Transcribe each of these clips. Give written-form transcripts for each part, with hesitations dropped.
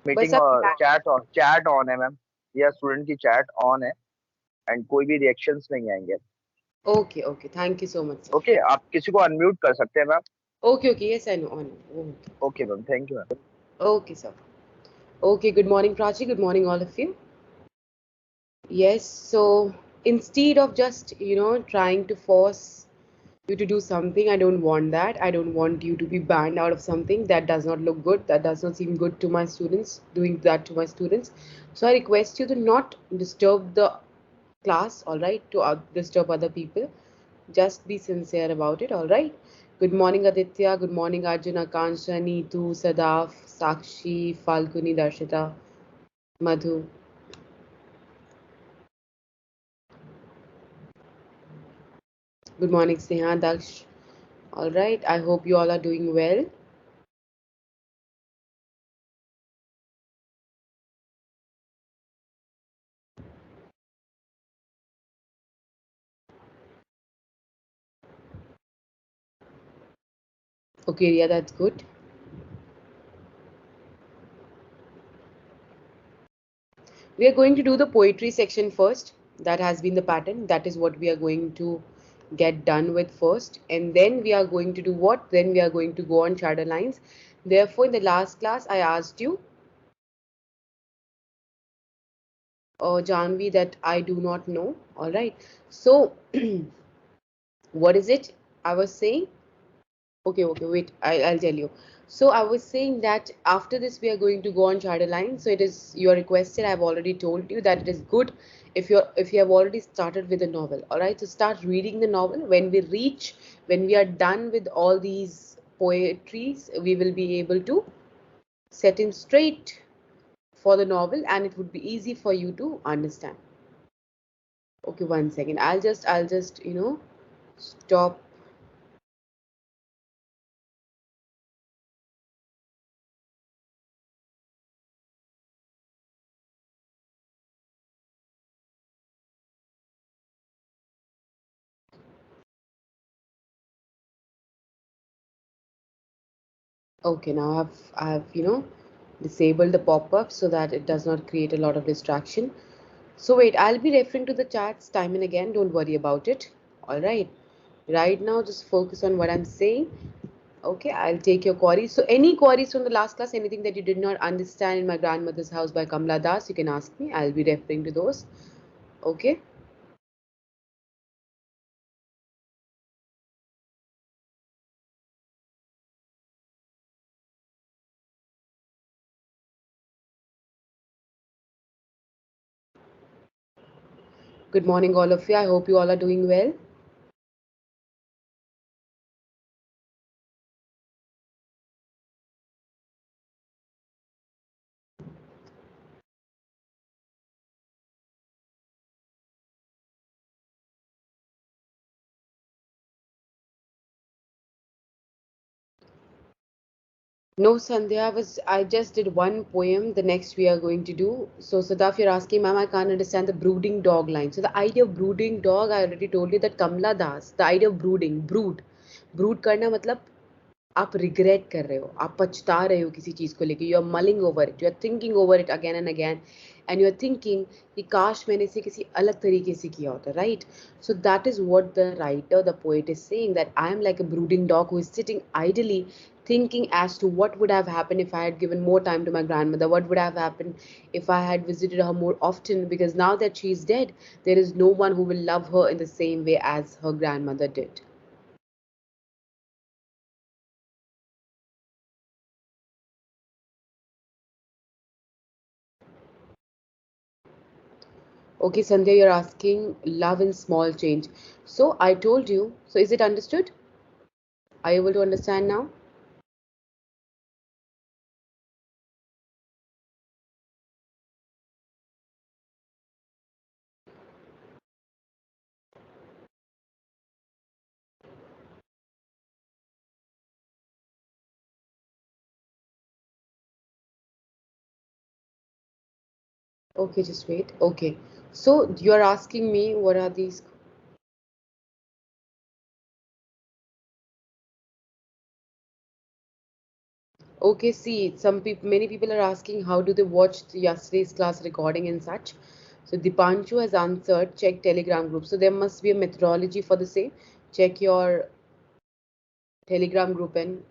Meeting chat on है ma'am, या student की चैट ऑन है एंड कोई भी रिएक्शंस नहीं आएंगे। Okay, okay. Thank you so much. Okay, आप किसी को अनम्यूट कर सकते हैं ma'am. Okay, okay. Yes, I know. I know. Okay. Okay ma'am, thank you ma'am. Okay, sir. Okay, good morning, Prachi. Good morning, all of you. Yes, so instead of just, trying to force you to do something, I don't want that. I don't want you to be banned out of something that does not look good, that does not seem good to my students, doing that to my students. So I request you to not disturb the class, all right, to disturb other people. Just be sincere about it, all right? Good morning, Aditya. Good morning, Arjun, Akansha, Neetu, Sadaf, Sakshi, Falguni, Darshita, Madhu. Good morning, Sneha, Daksh. All right, I hope you all are doing well. Okay, yeah, that's good. We are going to do the poetry section first. That has been the pattern. That is what we are going to get done with first. And then we are going to do what? Then we are going to go on shadow lines. Therefore, in the last class, I asked you, Janvi, that I do not know. All right. So, what is it I was saying? Okay, okay, wait, I'll tell you. So I was saying that after this we are going to go on shadow line. So it is your requested. I've already told you that it is good if you have already started with a novel. All right, so start reading the novel. When we are done with all these poetries, we will be able to set in straight for the novel, and it would be easy for you to understand. Okay, one second. I'll just stop. Okay, now I've disabled the pop-up so that it does not create a lot of distraction. So wait, I'll be referring to the chats time and again. Don't worry about it. All right. Right now, just focus on what I'm saying. Okay, I'll take your queries. So any queries from the last class, anything that you did not understand in My Grandmother's House by Kamla Das, you can ask me. I'll be referring to those. Okay. Good morning, all of you. I hope you all are doing well. No, Sandhya, I just did one poem. The next we are going to do. So, Sadaf, you're asking, ma'am, I can't understand the brooding dog line. So, the idea of brooding dog, I already told you that Kamla Das, the idea of brooding, brood करना मतलब आप regret कर रहे हो, आप पछता रहे हो किसी चीज़ को लेके, you are mulling over it, you are thinking over it again and again, and you are thinking कि काश मैंने इसे किसी अलग तरीके से किया होता, right? So that is what the writer, the poet is saying, that I am like a brooding dog who is sitting idly thinking as to what would have happened if I had given more time to my grandmother, what would have happened if I had visited her more often, because now that she is dead, there is no one who will love her in the same way as her grandmother did. Okay, Sandhya, you're asking love in small change. So I told you. So is it understood? Are you able to understand now? Okay, just wait. Okay. So you're asking me what are these? Okay, see, many people are asking how do they watch yesterday's class recording and such. So Dipanshu has answered, check Telegram group. So there must be a methodology for the same. Check your Telegram group and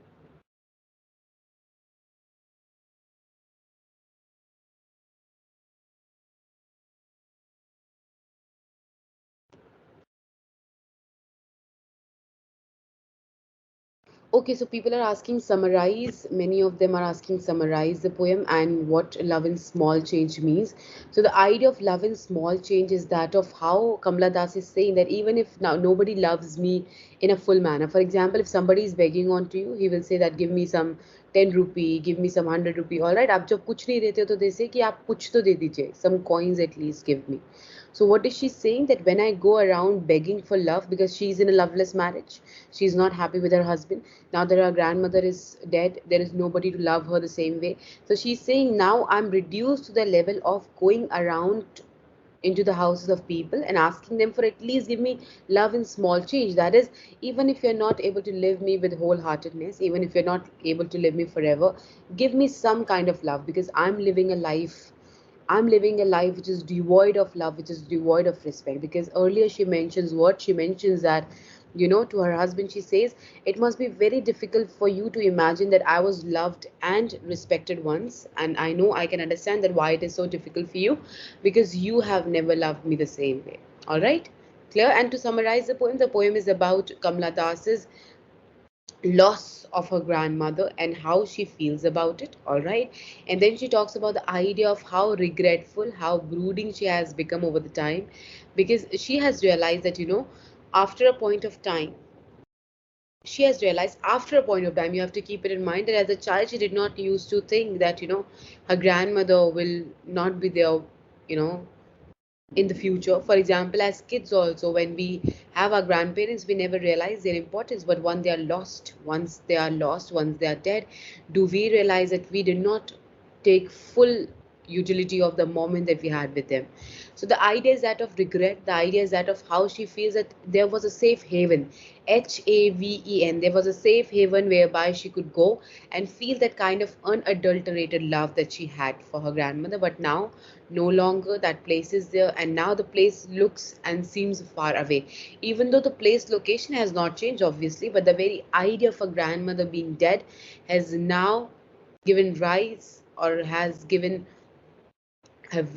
okay, so people are asking summarize. Many of them are asking summarize the poem and what love in small change means. So the idea of love in small change is that of how Kamala Das is saying that even if now nobody loves me in a full manner. For example, if somebody is begging on to you, he will say that give me some 10 rupee, give me some 100 rupee. All right, आप जब कुछ नहीं देते हो तो they say कि आप कुछ तो दे दीजिए. Some coins at least give me. So what is she saying? That when I go around begging for love because she's in a loveless marriage, she's not happy with her husband. Now that her grandmother is dead, there is nobody to love her the same way. So she's saying now I'm reduced to the level of going around into the houses of people and asking them for at least give me love in small change. That is, even if you're not able to live me with wholeheartedness, even if you're not able to live me forever, give me some kind of love because I'm living a life which is devoid of love, which is devoid of respect. Because earlier she mentions what? She mentions that, to her husband, she says, it must be very difficult for you to imagine that I was loved and respected once. And I know I can understand that why it is so difficult for you because you have never loved me the same way. All right? Clear? And to summarize the poem is about Kamla Das's loss of her grandmother and how she feels about it, all right. And then she talks about the idea of how regretful, how brooding she has become over the time, because she has realized that, after a point of time she has realized after a point of time, you have to keep it in mind that as a child she did not used to think that, her grandmother will not be there, you know in the future. For example, as kids also, when we have our grandparents, we never realize their importance. But once they are dead, do we realize that we did not take full utility of the moment that we had with them? So the idea is that of regret. The idea is that of how she feels that there was a safe haven, HAVEN. There was a safe haven whereby she could go and feel that kind of unadulterated love that she had for her grandmother. But now, no longer that place is there, and now the place looks and seems far away. Even though the place location has not changed, obviously, but the very idea of a grandmother being dead has now given rise or has given have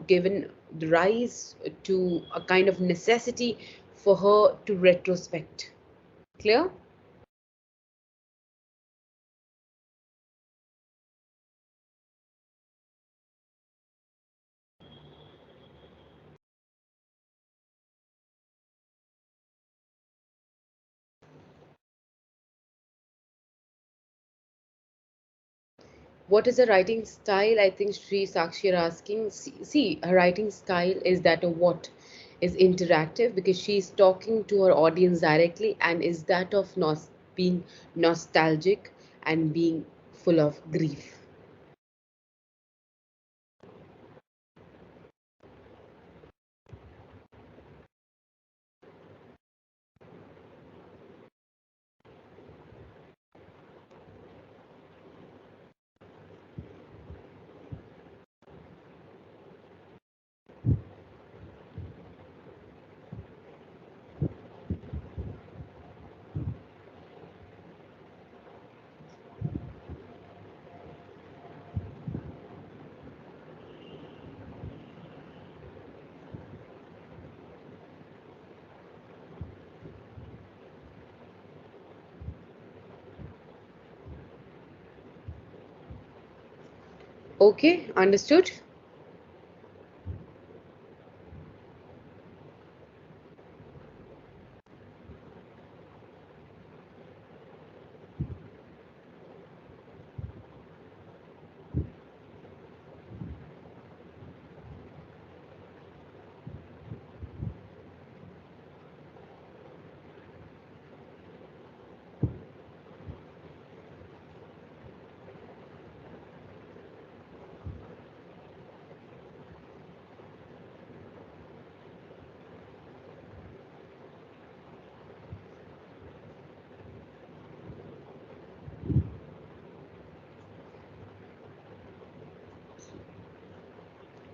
given rise to a kind of necessity for her to retrospect. Clear? What is her writing style? I think Sri Sakshi are asking. See, her writing style is that of what is interactive because she's talking to her audience directly, and is that of being nostalgic and being full of grief. Okay, understood?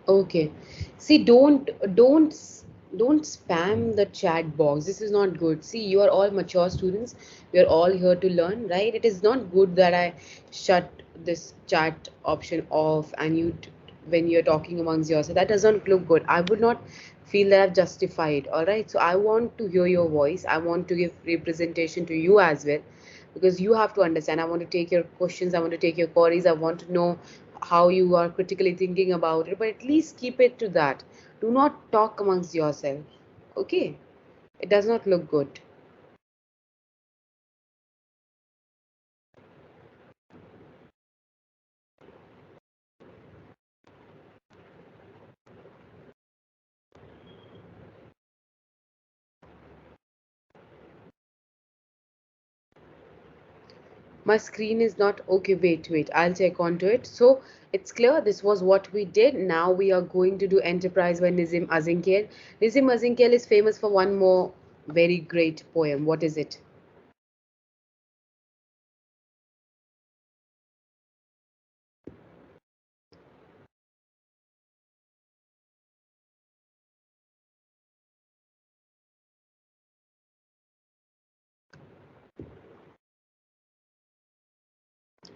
Okay. See, don't spam the chat box. This is not good. See, you are all mature students. We are all here to learn, right? It is not good that I shut this chat option off and when you're talking amongst yourself. That doesn't look good. I would not feel that I've justified. All right. So I want to hear your voice. I want to give representation to you as well, because you have to understand. I want to take your questions, I want to take your queries, I want to know how you are critically thinking about it, but at least keep it to that. Do not talk amongst yourself, okay? It does not look good. My screen is not okay. Wait, I'll check onto it. So it's clear this was what we did. Now we are going to do Enterprise by Nizim Azinkel. Nizim Azinkel is famous for one more very great poem. What is it?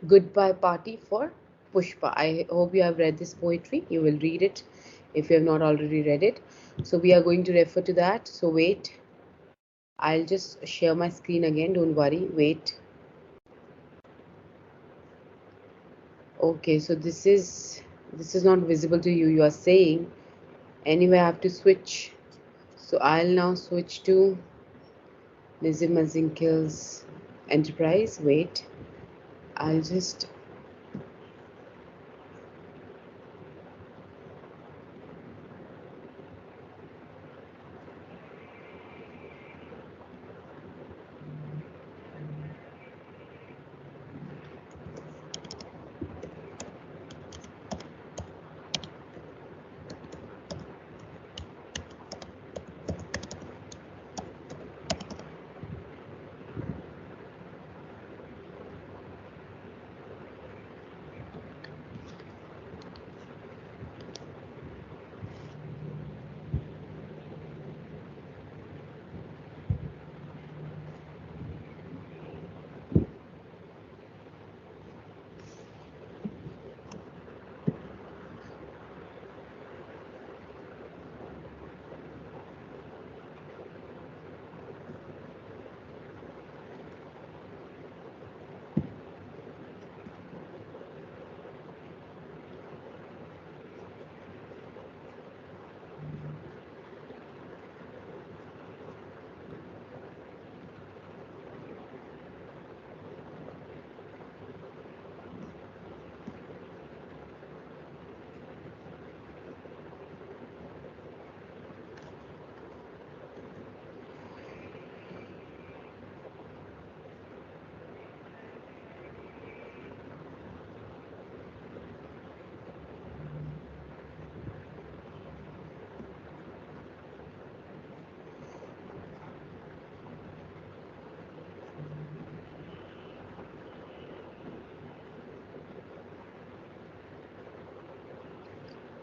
Goodbye Party for Pushpa. I hope you have read this poetry. You will read it if you have not already read it. So we are going to refer to that. So wait, I'll just share my screen again. Don't worry. Wait. Okay, so this is not visible to you. You are saying anyway. I have to switch. So I'll now switch to Nizim Azinkil's Enterprise. Wait, I'll just.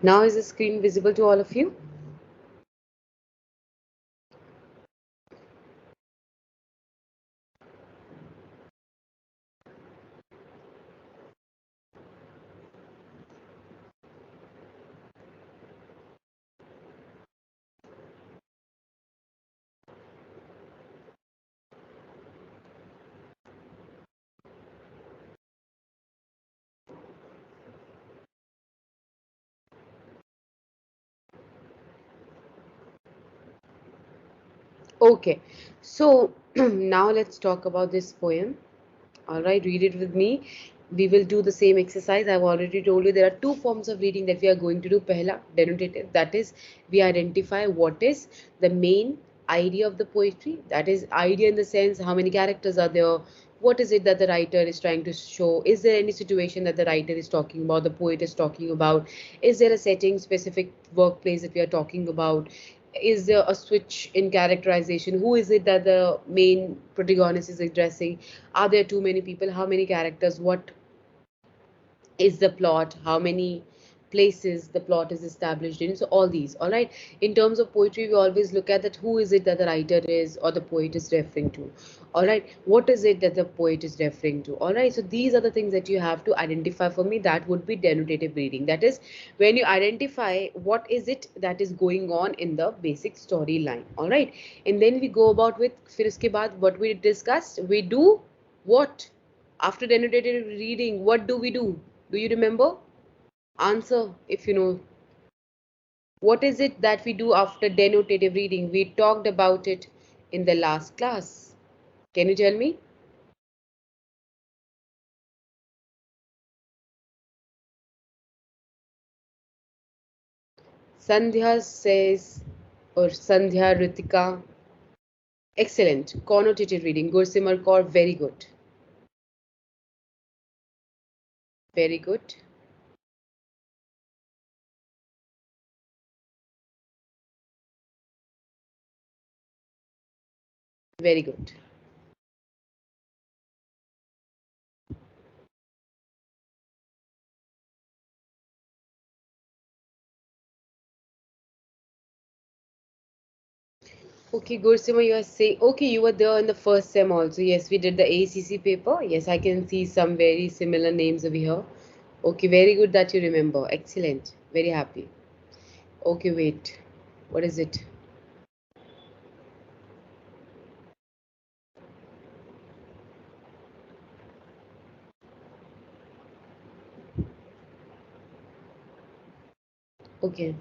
Now is the screen visible to all of you? Okay, so now let's talk about this poem. All right, read it with me. We will do the same exercise. I've already told you there are two forms of reading that we are going to do. Pehla, denotative, that is, we identify what is the main idea of the poetry. That is, idea in the sense how many characters are there, what is it that the writer is trying to show, is there any situation that the writer is talking about, the poet is talking about, is there a setting, specific workplace that we are talking about, is there a switch in characterization, who is it that the main protagonist is addressing, are there too many people, how many characters, what is the plot, how many places the plot is established in. So all these, all right. In terms of poetry, we always look at that who is it that the writer is or the poet is referring to. All right, what is it that the poet is referring to? All right, so these are the things that you have to identify. For me, that would be denotative reading. That is when you identify what is it that is going on in the basic storyline. All right, and then we go about with फिर उसके बाद what we discussed, we do what after denotative reading? What do we do? Do you remember? Answer if you know. What is it that we do after denotative reading? We talked about it in the last class. Can you tell me? Sandhya says, or Sandhya Ritika. Excellent. Connotative reading. Gursimar Kaur, very good. Very good. Very good. Okay, Gursima, you are saying, okay, you were there in the first sem also. Yes, we did the ACC paper. Yes, I can see some very similar names over here. Okay, very good that you remember. Excellent. Very happy. Okay, wait. What is it? Okay.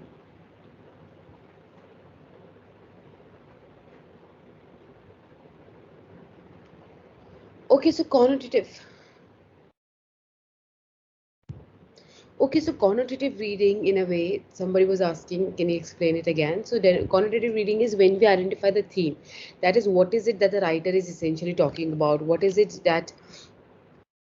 Okay, so connotative. Okay, so connotative reading, in a way, somebody was asking, can you explain it again? So, then connotative reading is when we identify the theme. That is, what is it that the writer is essentially talking about? What is it that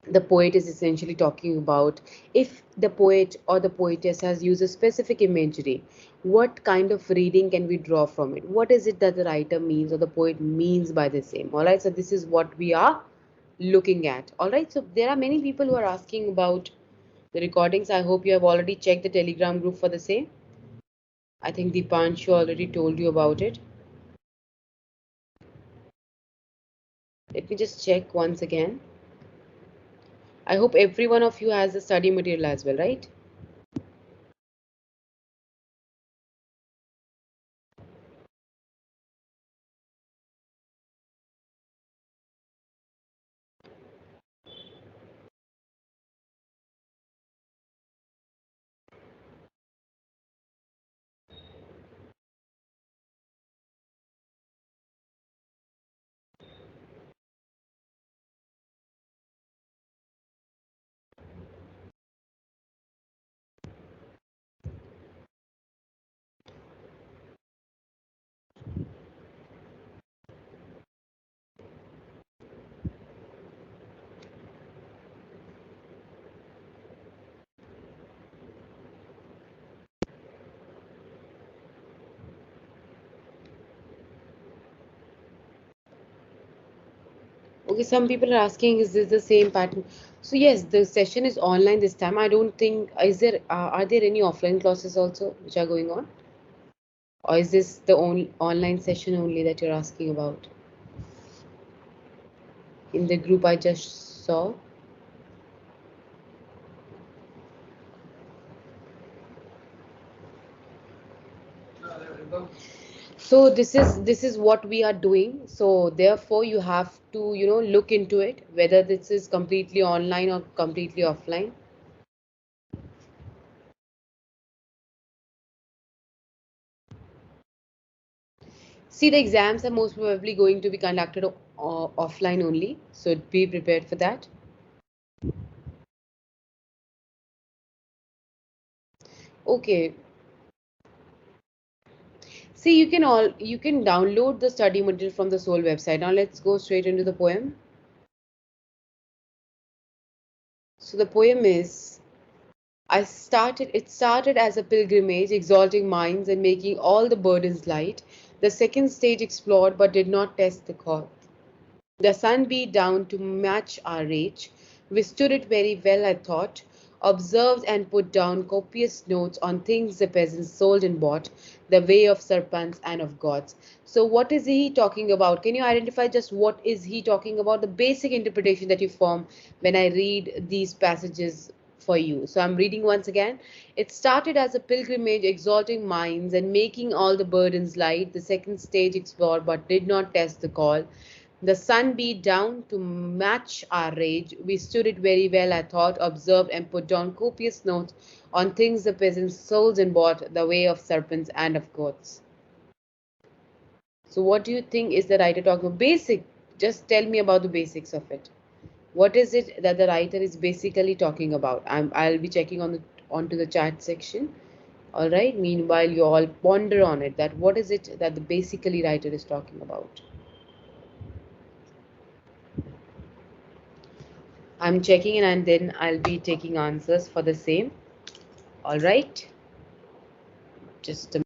the poet is essentially talking about? If the poet or the poetess has used a specific imagery, what kind of reading can we draw from it? What is it that the writer means or the poet means by the same? All right, so this is what we are looking at. All right, so there are many people who are asking about the recordings. I hope you have already checked the Telegram group for the same. I think Dipanshu already told you about it. Let me just check once again. I hope every one of you has the study material as well, right? Okay, some people are asking, is this the same pattern? So yes, the session is online this time. I don't think, is there, are there any offline classes also which are going on? Or is this the only online session only that you're asking about? In the group I just saw. So this is what we are doing. So therefore you have to, look into it, whether this is completely online or completely offline. See, the exams are most probably going to be conducted offline only. So be prepared for that. Okay. See, you can download the study material from the Soul website. Now let's go straight into the poem. So the poem is, it started as a pilgrimage, exalting minds and making all the burdens light. The second stage explored but did not test the core. The sun beat down to match our rage. We stood it very well, I thought. observed and put down copious notes on things the peasants sold and bought, the way of serpents and of gods. So what is he talking about? Can you identify just what is he talking about? The basic interpretation that you form when I read these passages for you. So I'm reading once again. It started as a pilgrimage, exalting minds and making all the burdens light. The second stage explored but did not test the call. The sun beat down to match our rage. We stood it very well, I thought, observed and put down copious notes on things the peasants sold and bought, the way of serpents and of goats. So, what do you think is the writer talking about? Basic. Just tell me about the basics of it. What is it that the writer is basically talking about? I'll be checking on the onto the chat section. All right. Meanwhile, you all ponder on it. That what is it that the basically writer is talking about? I'm checking and then I'll be taking answers for the same. All right. Just a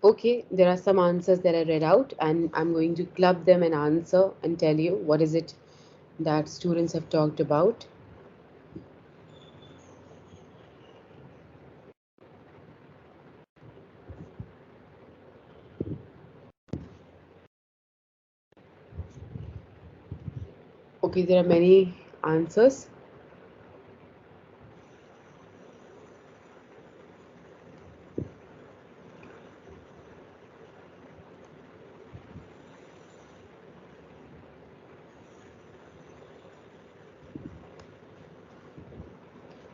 Okay, there are some answers that I read out, and I'm going to club them and answer and tell you what is it that students have talked about. Okay, there are many answers.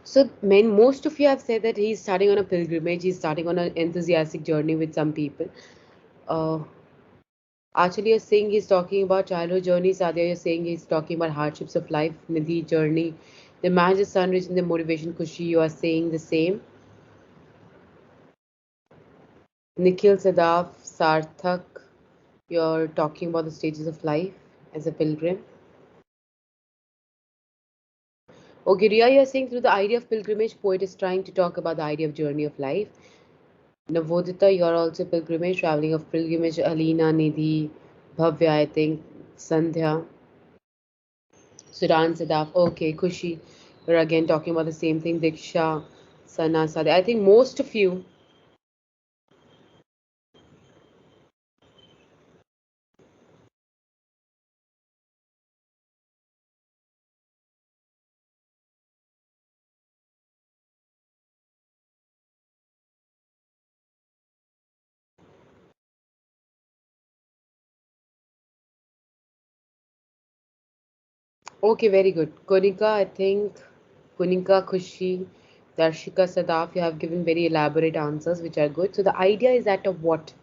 So, most of you have said that he's starting on a pilgrimage, he's starting on an enthusiastic journey with some people. Uh, Actually, you're saying he's talking about childhood journey. Sadia, you're saying he's talking about hardships of life, Nidhi journey. The match is sunrich and the motivation Kushi, you are saying the same. Nikhil Sadaf, Sarthak, you're talking about the stages of life as a pilgrim. Okay, Ria, you're saying through the idea of pilgrimage, poet is trying to talk about the idea of journey of life. Navodita, you're also pilgrimage, traveling of pilgrimage. Alina, Nidhi, Bhavya, I think, Sandhya, Sudan, Sadaf. Okay, Kushi, we're again talking about the same thing. Diksha, Sana, Sade. I think most of you. Okay, very good. Konika, I think, Kunika, Kushi, Darshika, Sadaf, you have given very elaborate answers, which are good. So the idea is that of what?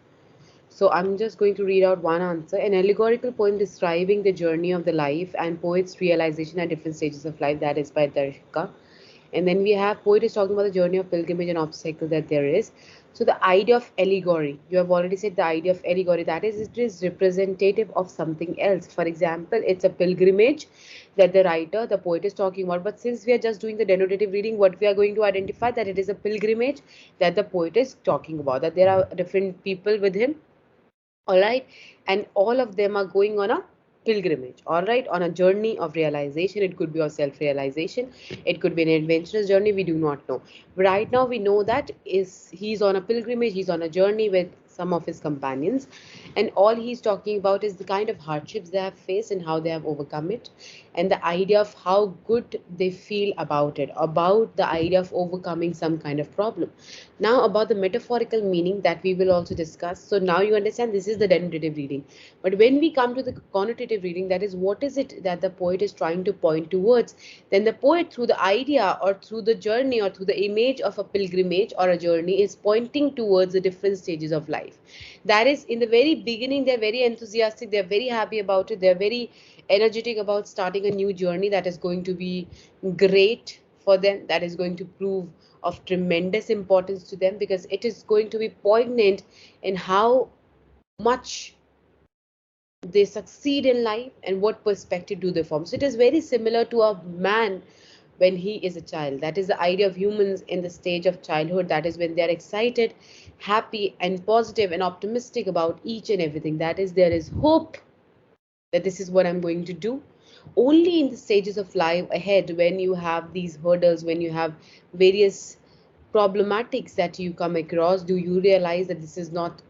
So I'm just going to read out one answer. An allegorical poem describing the journey of the life and poet's realization at different stages of life. That is by Darshika. And then we have poet is talking about the journey of pilgrimage and obstacle that there is. So the idea of allegory, you have already said the idea of allegory, that is it is representative of something else. For example, it's a pilgrimage that the writer, the poet is talking about. But since we are just doing the denotative reading, what we are going to identify that it is a pilgrimage that the poet is talking about, that there are different people with him, all right, and all of them are going on a pilgrimage, all right, on a journey of realization. It could be of self realization, it could be an adventurous journey, we do not know. But right now we know that is he's on a pilgrimage, he's on a journey with some of his companions, and all he's talking about is the kind of hardships they have faced and how they have overcome it, and the idea of how good they feel about it, about the idea of overcoming some kind of problem. Now, about the metaphorical meaning that we will also discuss. So, now you understand this is the denotative reading. But when we come to the connotative reading, that is what is it that the poet is trying to point towards, then the poet, through the idea or through the journey or through the image of a pilgrimage or a journey, is pointing towards the different stages of life. That is, in the very beginning, they're very enthusiastic, they're very happy about it, they're very energetic about starting a new journey that is going to be great for them, that is going to prove of tremendous importance to them, because it is going to be poignant in how much they succeed in life and what perspective do they form. So it is very similar to a man when he is a child. That is the idea of humans in the stage of childhood. That is when they are excited, happy, and positive and optimistic about each and everything. That is, there is hope that this is what I'm going to do. Only in the stages of life ahead, when you have these hurdles, when you have various problematics that you come across, do you realize that this is not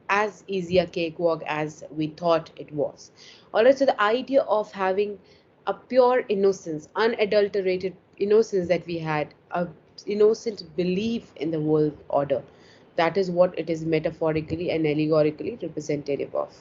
as easy a cakewalk as we thought it was. All right, so the idea of having a pure innocence, unadulterated innocence that we had, a innocent belief in the world order, that is what it is metaphorically and allegorically representative of.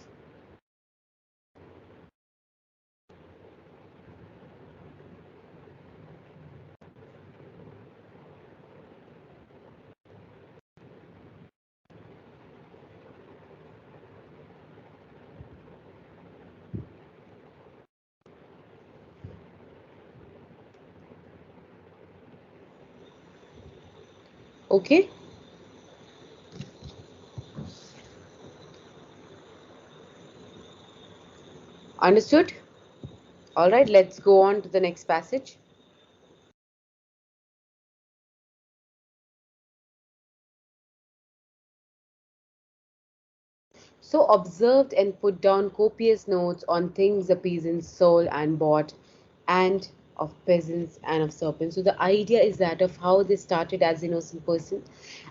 Okay, understood. All right, let's go on to the next passage. So observed and put down copious notes on things the peasants sold and bought, and of peasants and of serpents. So the idea is that of how they started as innocent person,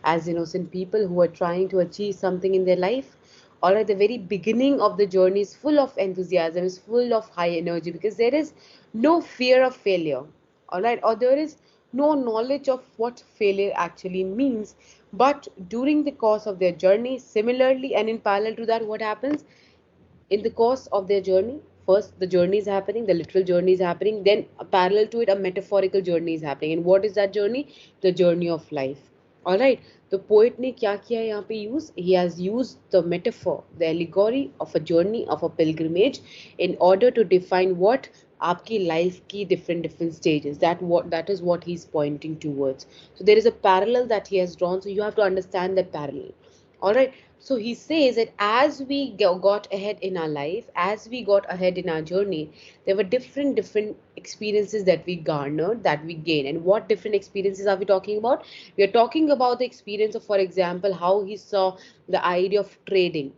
as innocent people who were trying to achieve something in their life. Or at the very beginning of the journey is full of enthusiasm, is full of high energy because there is no fear of failure. All right, or there is no knowledge of what failure actually means. But during the course of their journey, similarly and in parallel to that, what happens in the course of their journey? First the journey is happening, the literal journey is happening, then parallel to it a metaphorical journey is happening. And what is that journey? The journey of life. All right, the poet ने क्या किया यहाँ पे use? He has used the metaphor, the allegory of a journey, of a pilgrimage, in order to define what आपकी life की different stages, that is what he's pointing towards. So there is a parallel that he has drawn, so you have to understand that parallel. All right, so he says that as we got ahead in our life, as we got ahead in our journey, there were different experiences that we garnered, that we gained. And what different experiences are we talking about? We are talking about the experience of, for example, how he saw the idea of trading,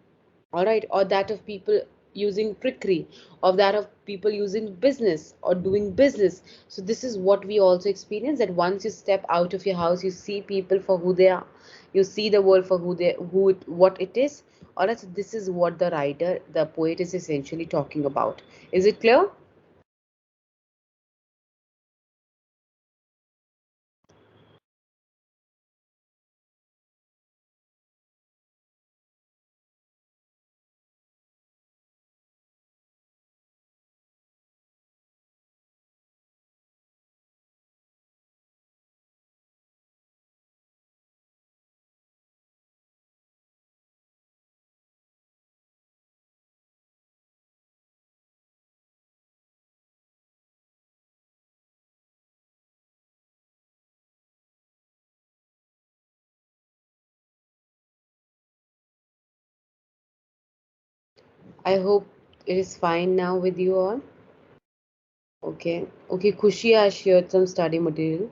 all right, or that of people using trickery, or that of people using business or doing business. So this is what we also experience, that once you step out of your house, you see people for who they are, you see the world for what it is. All right, so this is what the writer, the poet, is essentially talking about. Is it clear? I hope it is fine now with you all. Okay, okay, Kushi has shared some study material,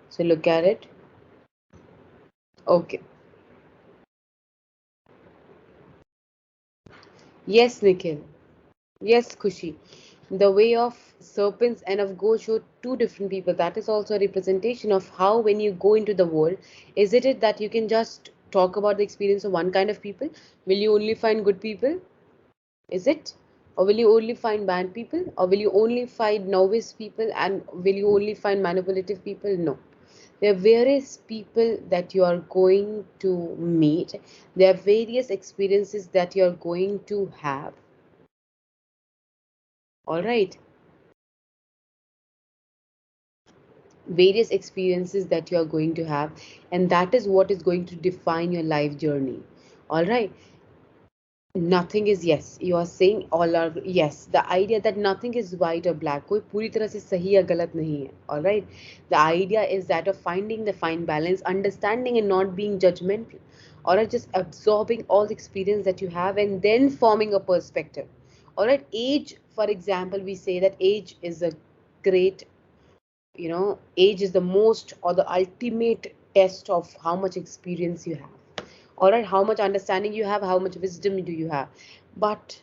so look at it. Okay. Yes, Nikhil. Yes, Kushi. The way of serpents and of ghosts show two different people. That is also a representation of how, when you go into the world, is it that you can just talk about the experience of one kind of people? Will you only find good people? Is it? Or will you only find bad people? Or will you only find novice people? And will you only find manipulative people? No. There are various people that you are going to meet. There are various experiences that you are going to have. All right. Various experiences that you are going to have, and that is what is going to define your life journey. All right, nothing is, yes, you are saying all are, yes, the idea that nothing is white or black, कोई पूरी तरह से सही या गलत नहीं है. All right, the idea is that of finding the fine balance, understanding and not being judgmental, or just absorbing all the experience that you have and then forming a perspective. All right, age, for example, we say that age is a great, age is the most or the ultimate test of how much experience you have, all right, how much understanding you have, how much wisdom do you have. But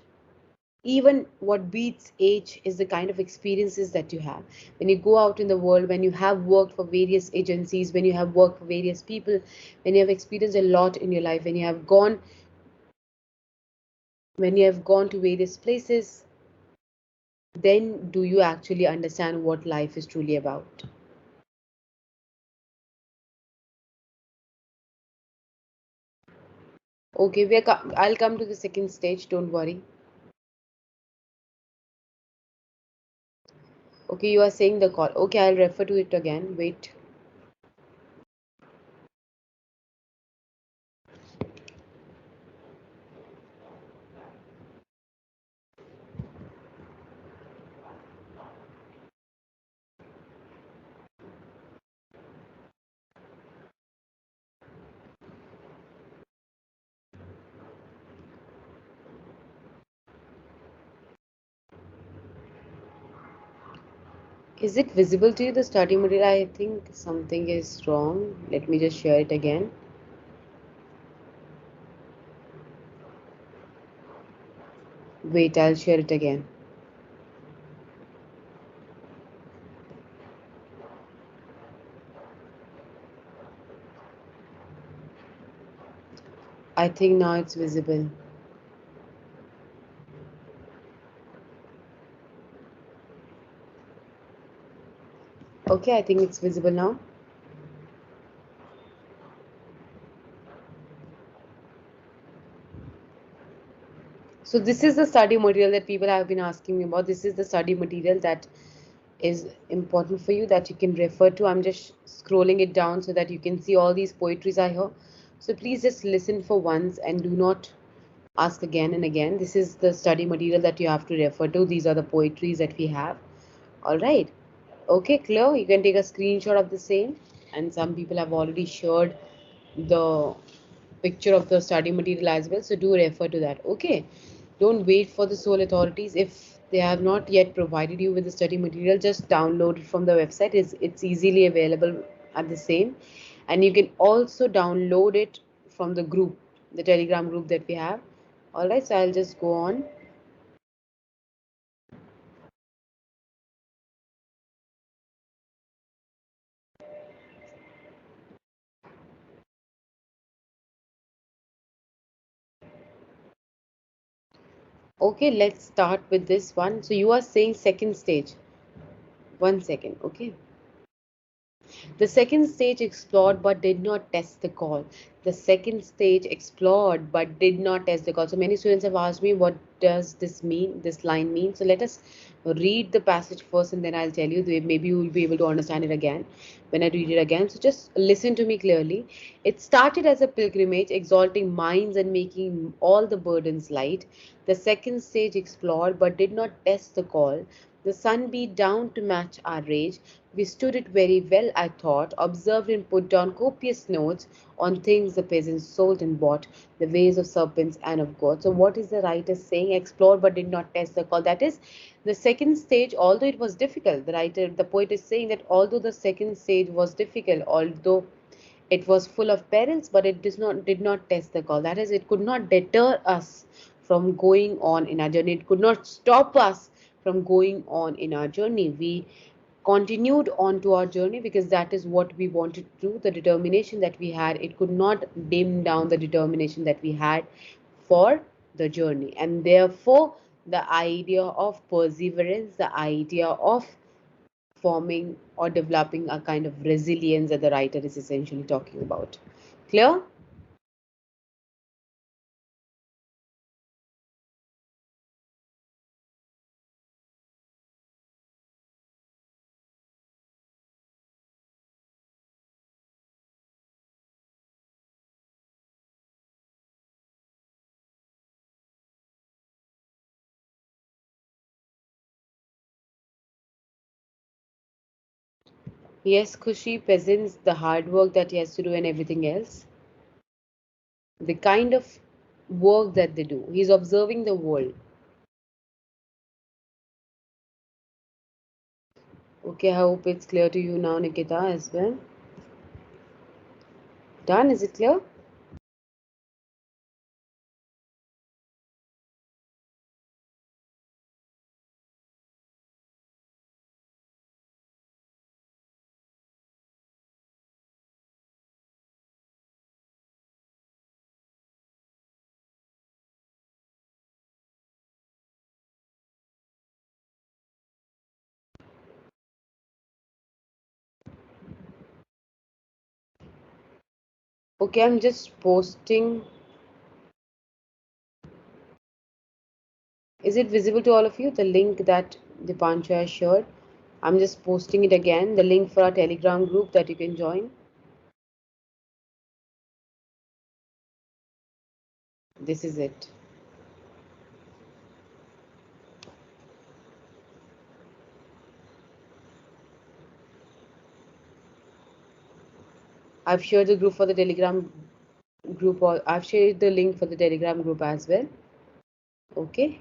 even what beats age is the kind of experiences that you have when you go out in the world, when you have worked for various agencies, when you have worked for various people, when you have experienced a lot in your life, when you have gone to various places, then do you actually understand what life is truly about. Okay, I'll come to the second stage, don't worry. Okay, you are saying the call. Okay, I'll refer to it again. Wait. Is it visible to you, the study material? I think something is wrong. Let me just share it again. Wait, I'll share it again. I think now it's visible. Okay, I think it's visible now. So this is the study material that people have been asking me about. This is the study material that is important for you that you can refer to. I'm just scrolling it down so that you can see all these poetries are here. So please just listen for once and do not ask again and again. This is the study material that you have to refer to. These are the poetries that we have. All right. Okay, clear. You can take a screenshot of the same. And some people have already shared the picture of the study material as well. So do refer to that. Okay. Don't wait for the sole authorities. If they have not yet provided you with the study material, just download it from the website. It's easily available at the same. And you can also download it from the group, the Telegram group that we have. All right, so I'll just go on. Okay, let's start with this one. So you are saying second stage. 1 second, okay. The second stage explored but did not test the call. The second stage explored but did not test the call. So many students have asked me, what does this mean, this line mean? So let us read the passage first and then I'll tell you. Maybe you will be able to understand it again when I read it again. So just listen to me clearly. It started as a pilgrimage, exalting minds and making all the burdens light. The second stage explored but did not test the call. The sun beat down to match our rage. We stood it very well, I thought, observed and put down copious notes on things the peasants sold and bought, the ways of serpents and of gods. So, what is the writer saying? Explored but did not test the call. That is the second stage, although it was difficult. The poet is saying that although the second stage was difficult, although it was full of perils, but it did not test the call. That is, it could not deter us from going on in our journey. It could not stop us from going on in our journey. We continued on to our journey because that is what we wanted to do. The determination that we had, it could not dim down the determination that we had for the journey. And therefore, the idea of perseverance, the idea of forming or developing a kind of resilience that the writer is essentially talking about. Clear? Yes, Kushi presents the hard work that he has to do and everything else. The kind of work that they do. He's observing the world. Okay, I hope it's clear to you now, Nikita, as well. Done? Is it clear? Okay, I'm just posting. Is it visible to all of you? The link that Dipanshu has shared. I'm just posting it again. The link for our Telegram group that you can join. This is it. I've shared the group for the Telegram group, or I've shared the link for the Telegram group as well. Okay,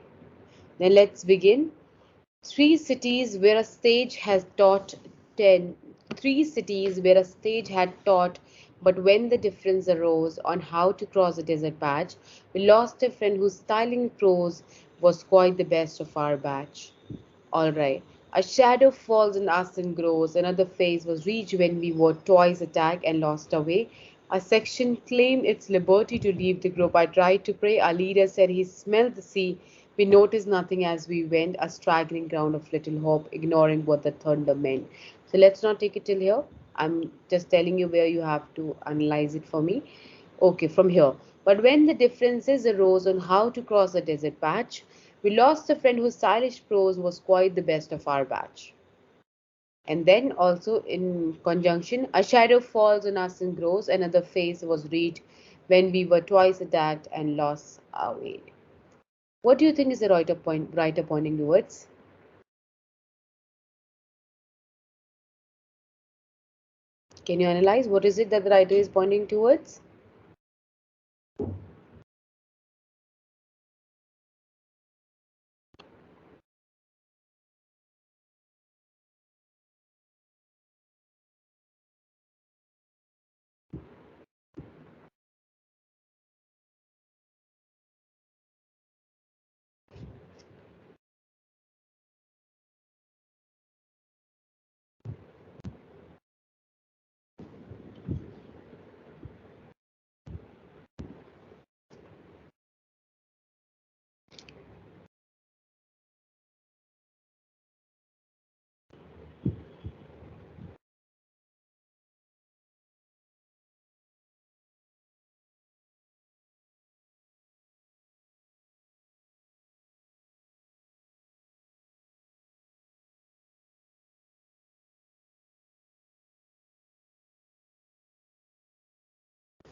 then let's begin. Three cities where a stage has taught 10. Three cities where a stage had taught, but when the difference arose on how to cross a desert patch, we lost a friend whose styling prose was quite the best of our batch. All right. A shadow falls and us and grows. Another phase was reached when we were twice attacked and lost our way. A section claimed its liberty to leave the group. I tried to pray. Our leader said he smelled the sea. We noticed nothing as we went, a straggling ground of little hope, ignoring what the thunder meant. So let's not take it till here. I'm just telling you where you have to analyze it for me. Okay, from here. But when the differences arose on how to cross the desert patch, we lost a friend whose stylish prose was quite the best of our batch. And then also in conjunction, a shadow falls on us and grows, another phase was reached when we were twice attacked and lost our way. What do you think is the writer pointing towards? Can you analyze what is it that the writer is pointing towards?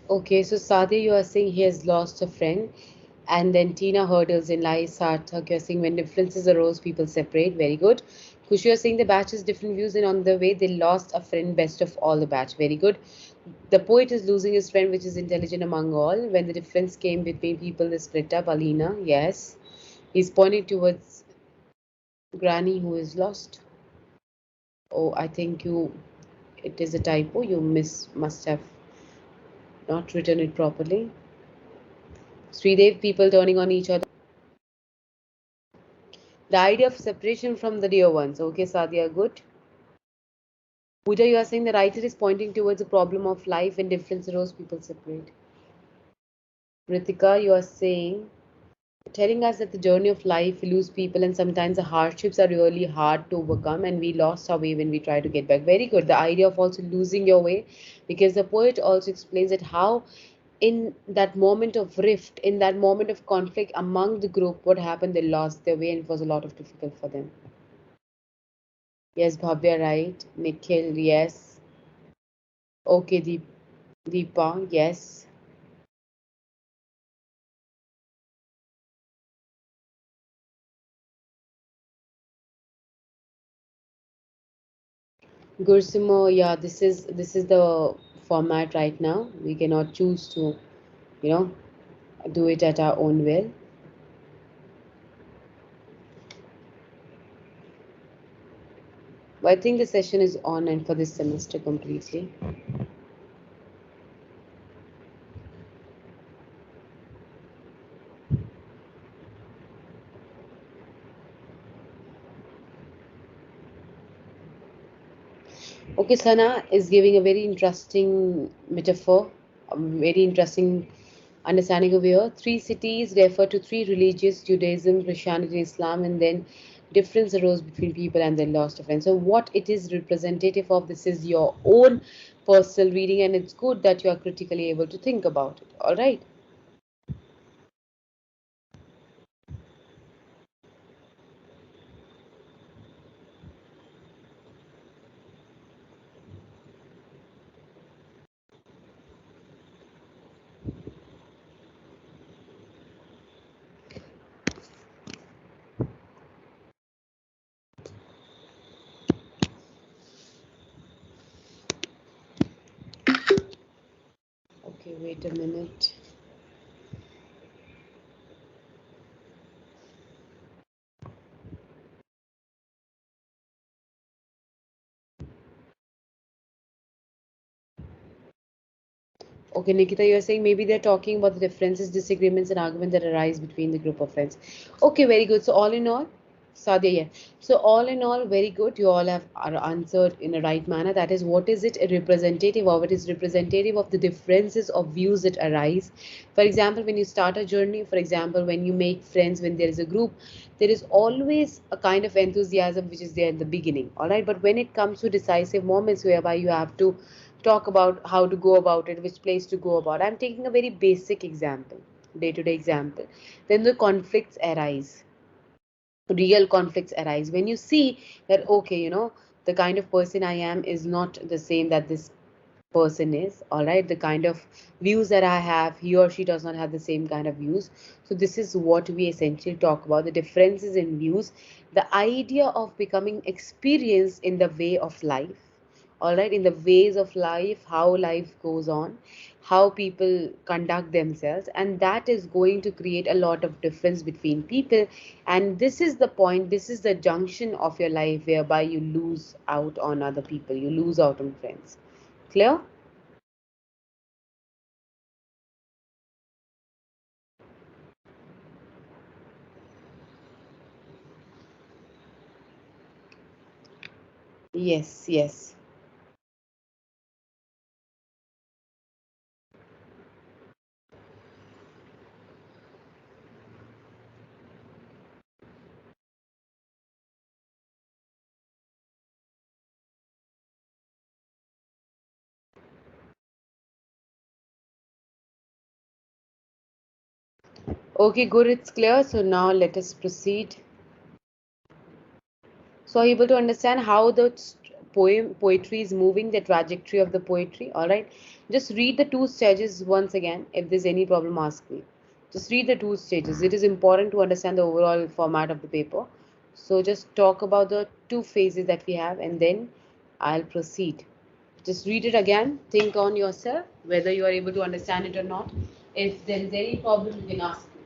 Okay, so Sadia, you are saying he has lost a friend, and then Tina hurdles in Lai Sarthak, you're saying when differences arose, people separate. Very good. Kushi, you're saying the batch has different views, and on the way, they lost a friend, best of all the batch. Very good. The poet is losing his friend, which is intelligent among all. When the difference came between people, they split up. Alina, yes. He's pointing towards Granny, who is lost. Oh, I think it is a typo. You must have not written it properly. Sridev, people turning on each other. The idea of separation from the dear ones. Okay, Sadia, good. Pooja, you are saying the writer is pointing towards a problem of life and difference arose, people separate. Ritika, you are saying, telling us that the journey of life, we lose people, and sometimes the hardships are really hard to overcome, and we lost our way when we try to get back. Very good. The idea of also losing your way, because the poet also explains that how in that moment of rift, in that moment of conflict among the group, what happened, they lost their way and it was a lot of difficult for them. Yes, Bhavya, right. Nikhil, yes. Okay, Deepa, yes. Gursimo, yeah, this is the format right now. We cannot choose to, you know, do it at our own will. But I think the session is on and for this semester completely. Okay, Sana is giving a very interesting metaphor, a very interesting understanding over here. Three cities refer to three religions: Judaism, Christianity, Islam, and then difference arose between people and they lost a friend. So, what it is representative of, this is your own personal reading, and it's good that you are critically able to think about it. All right. Okay, wait a minute. Okay, Nikita, you're saying maybe they're talking about the differences, disagreements, and arguments that arise between the group of friends. Okay, very good. So all in all, Sadia, yeah. So all in all, very good. You all have are answered in a right manner. That is, what is it a representative of? It is representative of the differences of views that arise. For example, when you start a journey, for example, when you make friends, when there is a group, there is always a kind of enthusiasm which is there in the beginning. All right, but when it comes to decisive moments whereby you have to talk about how to go about it, which place to go about. I'm taking a very basic example, day to day example. Then the conflicts arise, real conflicts arise when you see that, okay, the kind of person I am is not the same that this person is. All right, the kind of views that I have, he or she does not have the same kind of views. So this is what we essentially talk about, the differences in views, the idea of becoming experienced in the way of life. All right, in the ways of life, how life goes on, how people conduct themselves, and that is going to create a lot of difference between people. And this is the point, this is the junction of your life whereby you lose out on other people, you lose out on friends. Clear? Yes, yes. Okay, good, it's clear. So now let us proceed. So are you able to understand how the poetry is moving, the trajectory of the poetry? All right. Just read the two stages once again. If there's any problem, ask me. Just read the two stages. It is important to understand the overall format of the paper. So just talk about the two phases that we have and then I'll proceed. Just read it again. Think on yourself whether you are able to understand it or not. If there is any problem, you can ask me.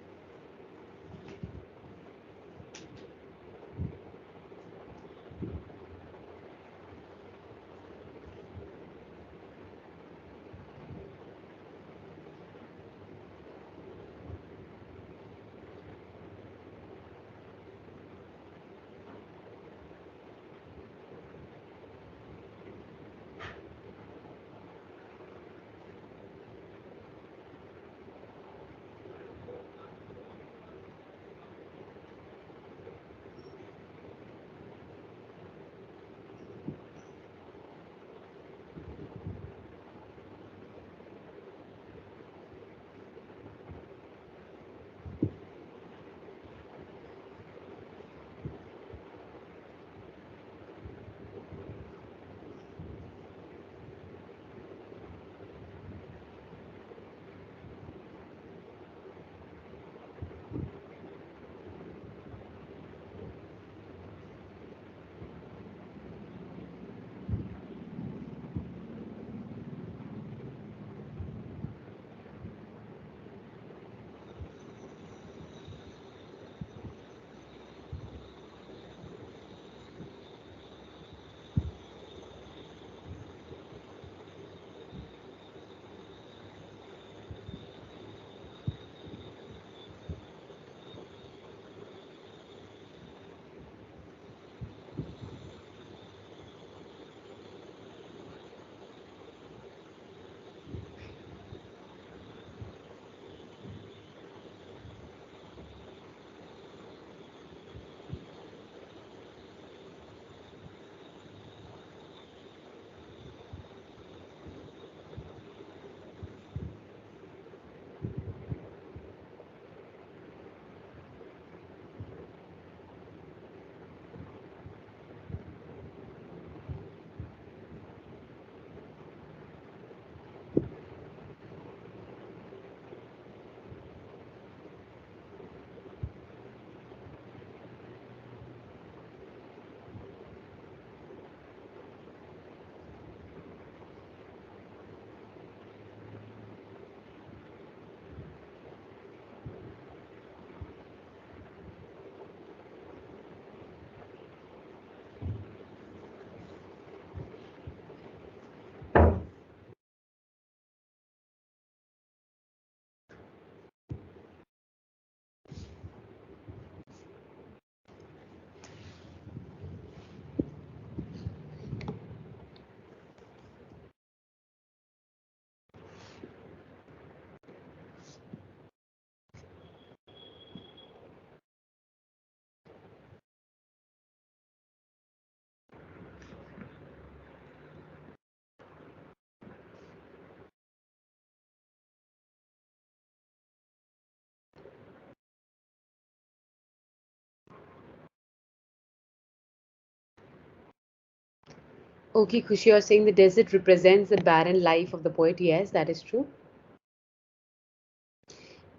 Okay, Kushi, you're saying the desert represents the barren life of the poet. Yes, that is true.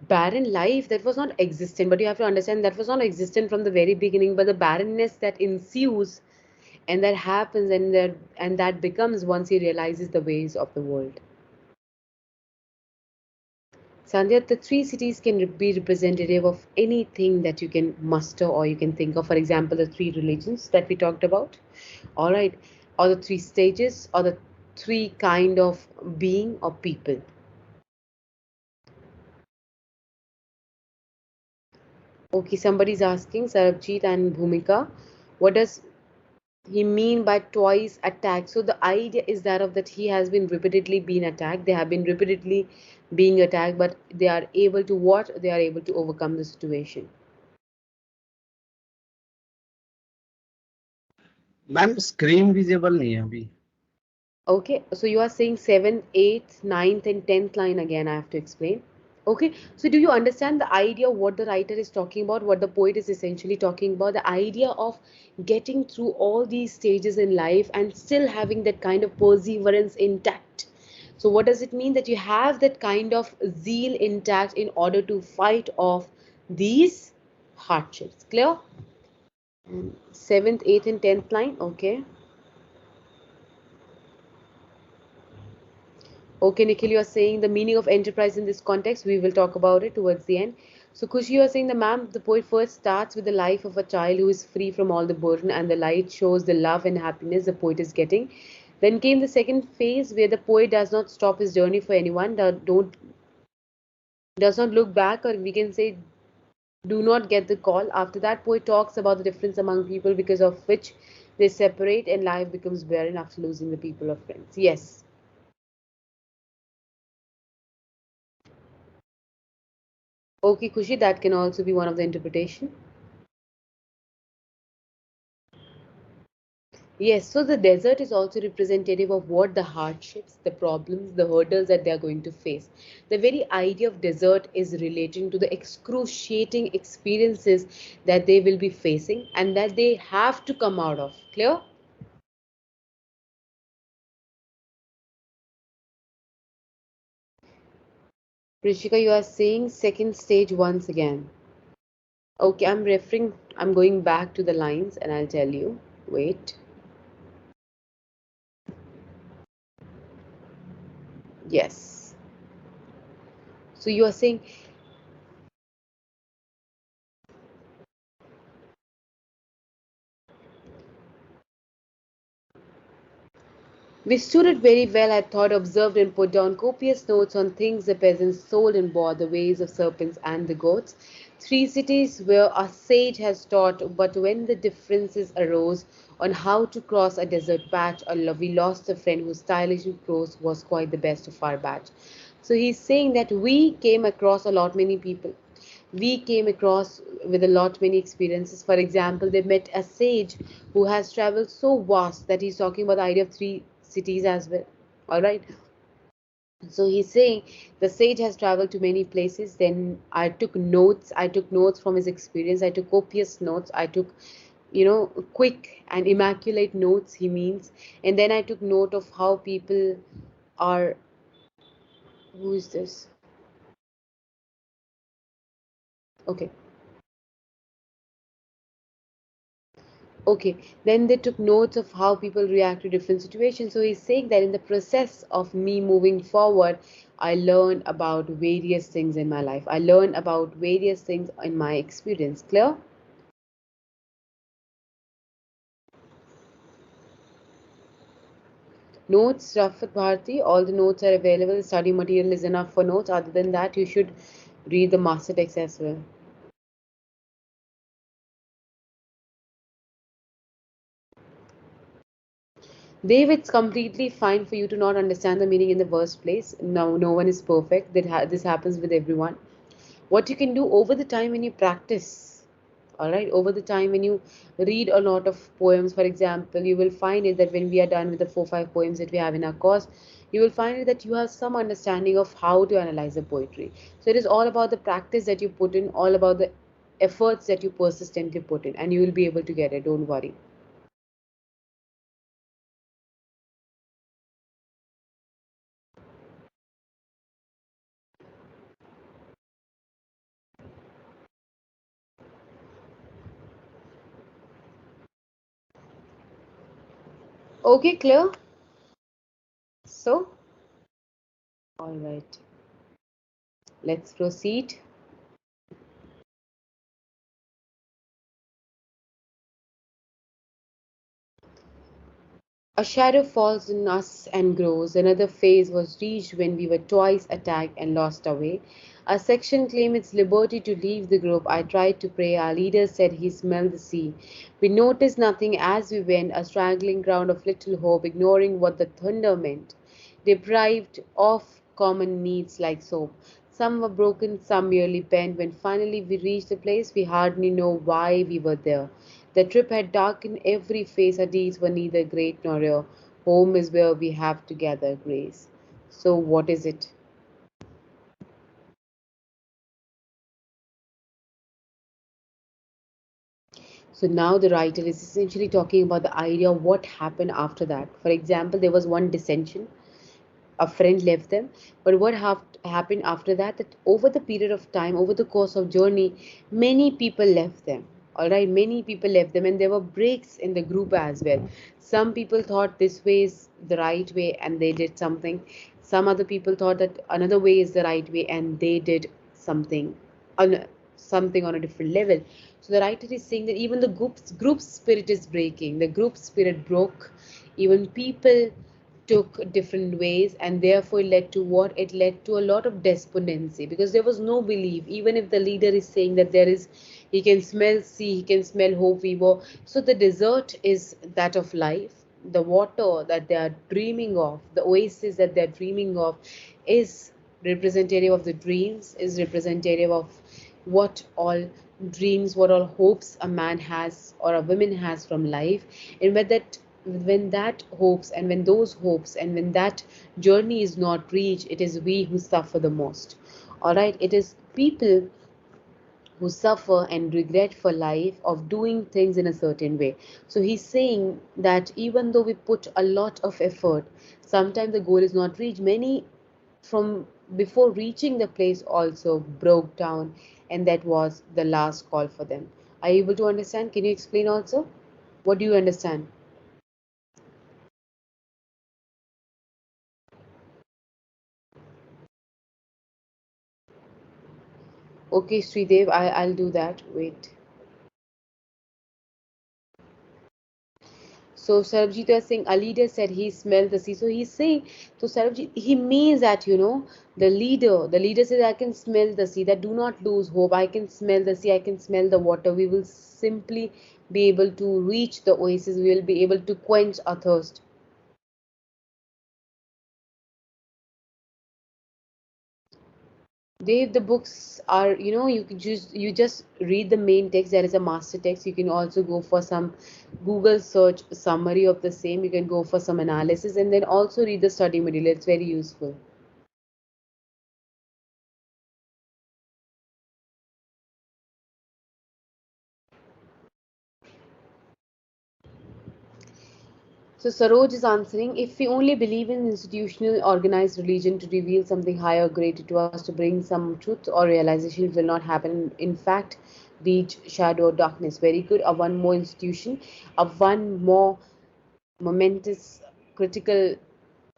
Barren life that was not existent, but you have to understand that was not existent from the very beginning, but the barrenness that ensues and that happens and that becomes once he realizes the ways of the world. Sandhya, the three cities can be representative of anything that you can muster or you can think of. For example, the three religions that we talked about, all right, or the three stages, or the three kind of being or people. Okay, somebody's asking Sarabjit and Bhumika, what does he mean by twice attacked? So the idea is that of that he has been repeatedly being attacked. They have been repeatedly being attacked, but they are able to what? They are able to overcome the situation. Ma'am screen visible नहीं है अभी. Okay, so you are saying seventh, eighth, ninth, and tenth line again. I have to explain. Okay, so do you understand the idea what the writer is talking about, what the poet is essentially talking about? The idea of getting through all these stages in life and still having that kind of perseverance intact. So, what does it mean that you have that kind of zeal intact in order to fight off these hardships? Clear? And seventh, eighth, and tenth line. Okay. Okay, Nikhil, you are saying the meaning of enterprise in this context. We will talk about it towards the end. So, Kushi, you are saying the ma'am, the poet first starts with the life of a child who is free from all the burden, and the light shows the love and happiness the poet is getting. Then came the second phase where the poet does not stop his journey for anyone, don't does not look back, or we can say do not get the call. After that, poet talks about the difference among people because of which they separate, and life becomes barren after losing the people of friends. Yes. Okay, Kushi, that can also be one of the interpretation. Yes, so the desert is also representative of what the hardships, the problems, the hurdles that they are going to face. The very idea of desert is relating to the excruciating experiences that they will be facing and that they have to come out of. Clear? Rishika, you are saying second stage once again. Okay, I'm going back to the lines and I'll tell you. Wait. Yes. So you are saying we stood it very well, I thought, observed and put down copious notes on things the peasants sold and bought, the ways of serpents and the goats. Three cities where a sage has taught, but when the differences arose on how to cross a desert patch, we lost a friend whose stylish prose was quite the best of our batch. So he's saying that we came across a lot many people, we came across with a lot many experiences. For example, they met a sage who has traveled so vast that he's talking about the idea of three cities as well. All right. So he's saying the sage has traveled to many places. Then I took notes. I took notes from his experience. I took copious notes. I took, quick and immaculate notes, he means. And then I took note of how people are. Who is this? Okay. Okay, then they took notes of how people react to different situations. So he's saying that in the process of me moving forward, I learned about various things in my life. I learned about various things in my experience. Clear? Notes, Rafat Bharti, all the notes are available. Study material is enough for notes. Other than that, you should read the master text as well. Dave, it's completely fine for you to not understand the meaning in the first place. No, no one is perfect. This happens with everyone. What you can do over the time when you practice, all right, over the time when you read a lot of poems, for example, you will find it that when we are done with the 4 5 poems that we have in our course, you will find it that you have some understanding of how to analyze the poetry. So it is all about the practice that you put in, all about the efforts that you persistently put in, and you will be able to get it. Don't worry. Okay, clear? So, all right, let's proceed. A shadow falls on us and grows. Another phase was reached when we were twice attacked and lost our way. A section claimed its liberty to leave the group. I tried to pray. Our leader said he smelled the sea. We noticed nothing as we went, a straggling ground of little hope, ignoring what the thunder meant. Deprived of common needs like soap. Some were broken, some merely bent. When finally we reached the place, we hardly know why we were there. The trip had darkened every face. Our deeds were neither great nor rare. Home is where we have to gather grace. So, what is it? So, now the writer is essentially talking about the idea of what happened after that. For example, there was one dissension, a friend left them, but what happened after that, that over the period of time, over the course of journey, many people left them. All right, many people left them, and there were breaks in the group as well. Some people thought this way is the right way and they did something. Some other people thought that another way is the right way and they did something on something on a different level. So the writer is saying that even the group spirit is breaking. The group spirit broke. Even people took different ways, and therefore it led to what? It led to a lot of despondency, because there was no belief. Even if the leader is saying that there is, he can smell sea, he can smell hope, fever. So the desert is that of life. The water that they are dreaming of, the oasis that they're dreaming of, is representative of the dreams, is representative of what all dreams, what all hopes a man has or a woman has from life. And when that hopes, and when those hopes, and when that journey is not reached, it is we who suffer the most. All right, it is people who suffer and regret for life of doing things in a certain way. So he's saying that even though we put a lot of effort, sometimes the goal is not reached. Many from before reaching the place also broke down, and that was the last call for them. Are you able to understand? Can you explain also? What do you understand? Okay, Sridev, I'll do that. Wait. So Sarabjit was saying, a leader said he smelled the sea. So he's saying, so Sarabjit, he means that, the leader says, I can smell the sea, that do not lose hope. I can smell the sea, I can smell the water. We will simply be able to reach the oasis. We will be able to quench our thirst. Dave, the books are, you just read the main text. There is a master text. You can also go for some Google search summary of the same. You can go for some analysis and then also read the study material. It's very useful. So Saroj is answering, if we only believe in institutional organized religion to reveal something higher, greater to us, to bring some truth or realization, it will not happen. In fact, reach shadow or darkness. Very good. A one more institution, a one more momentous critical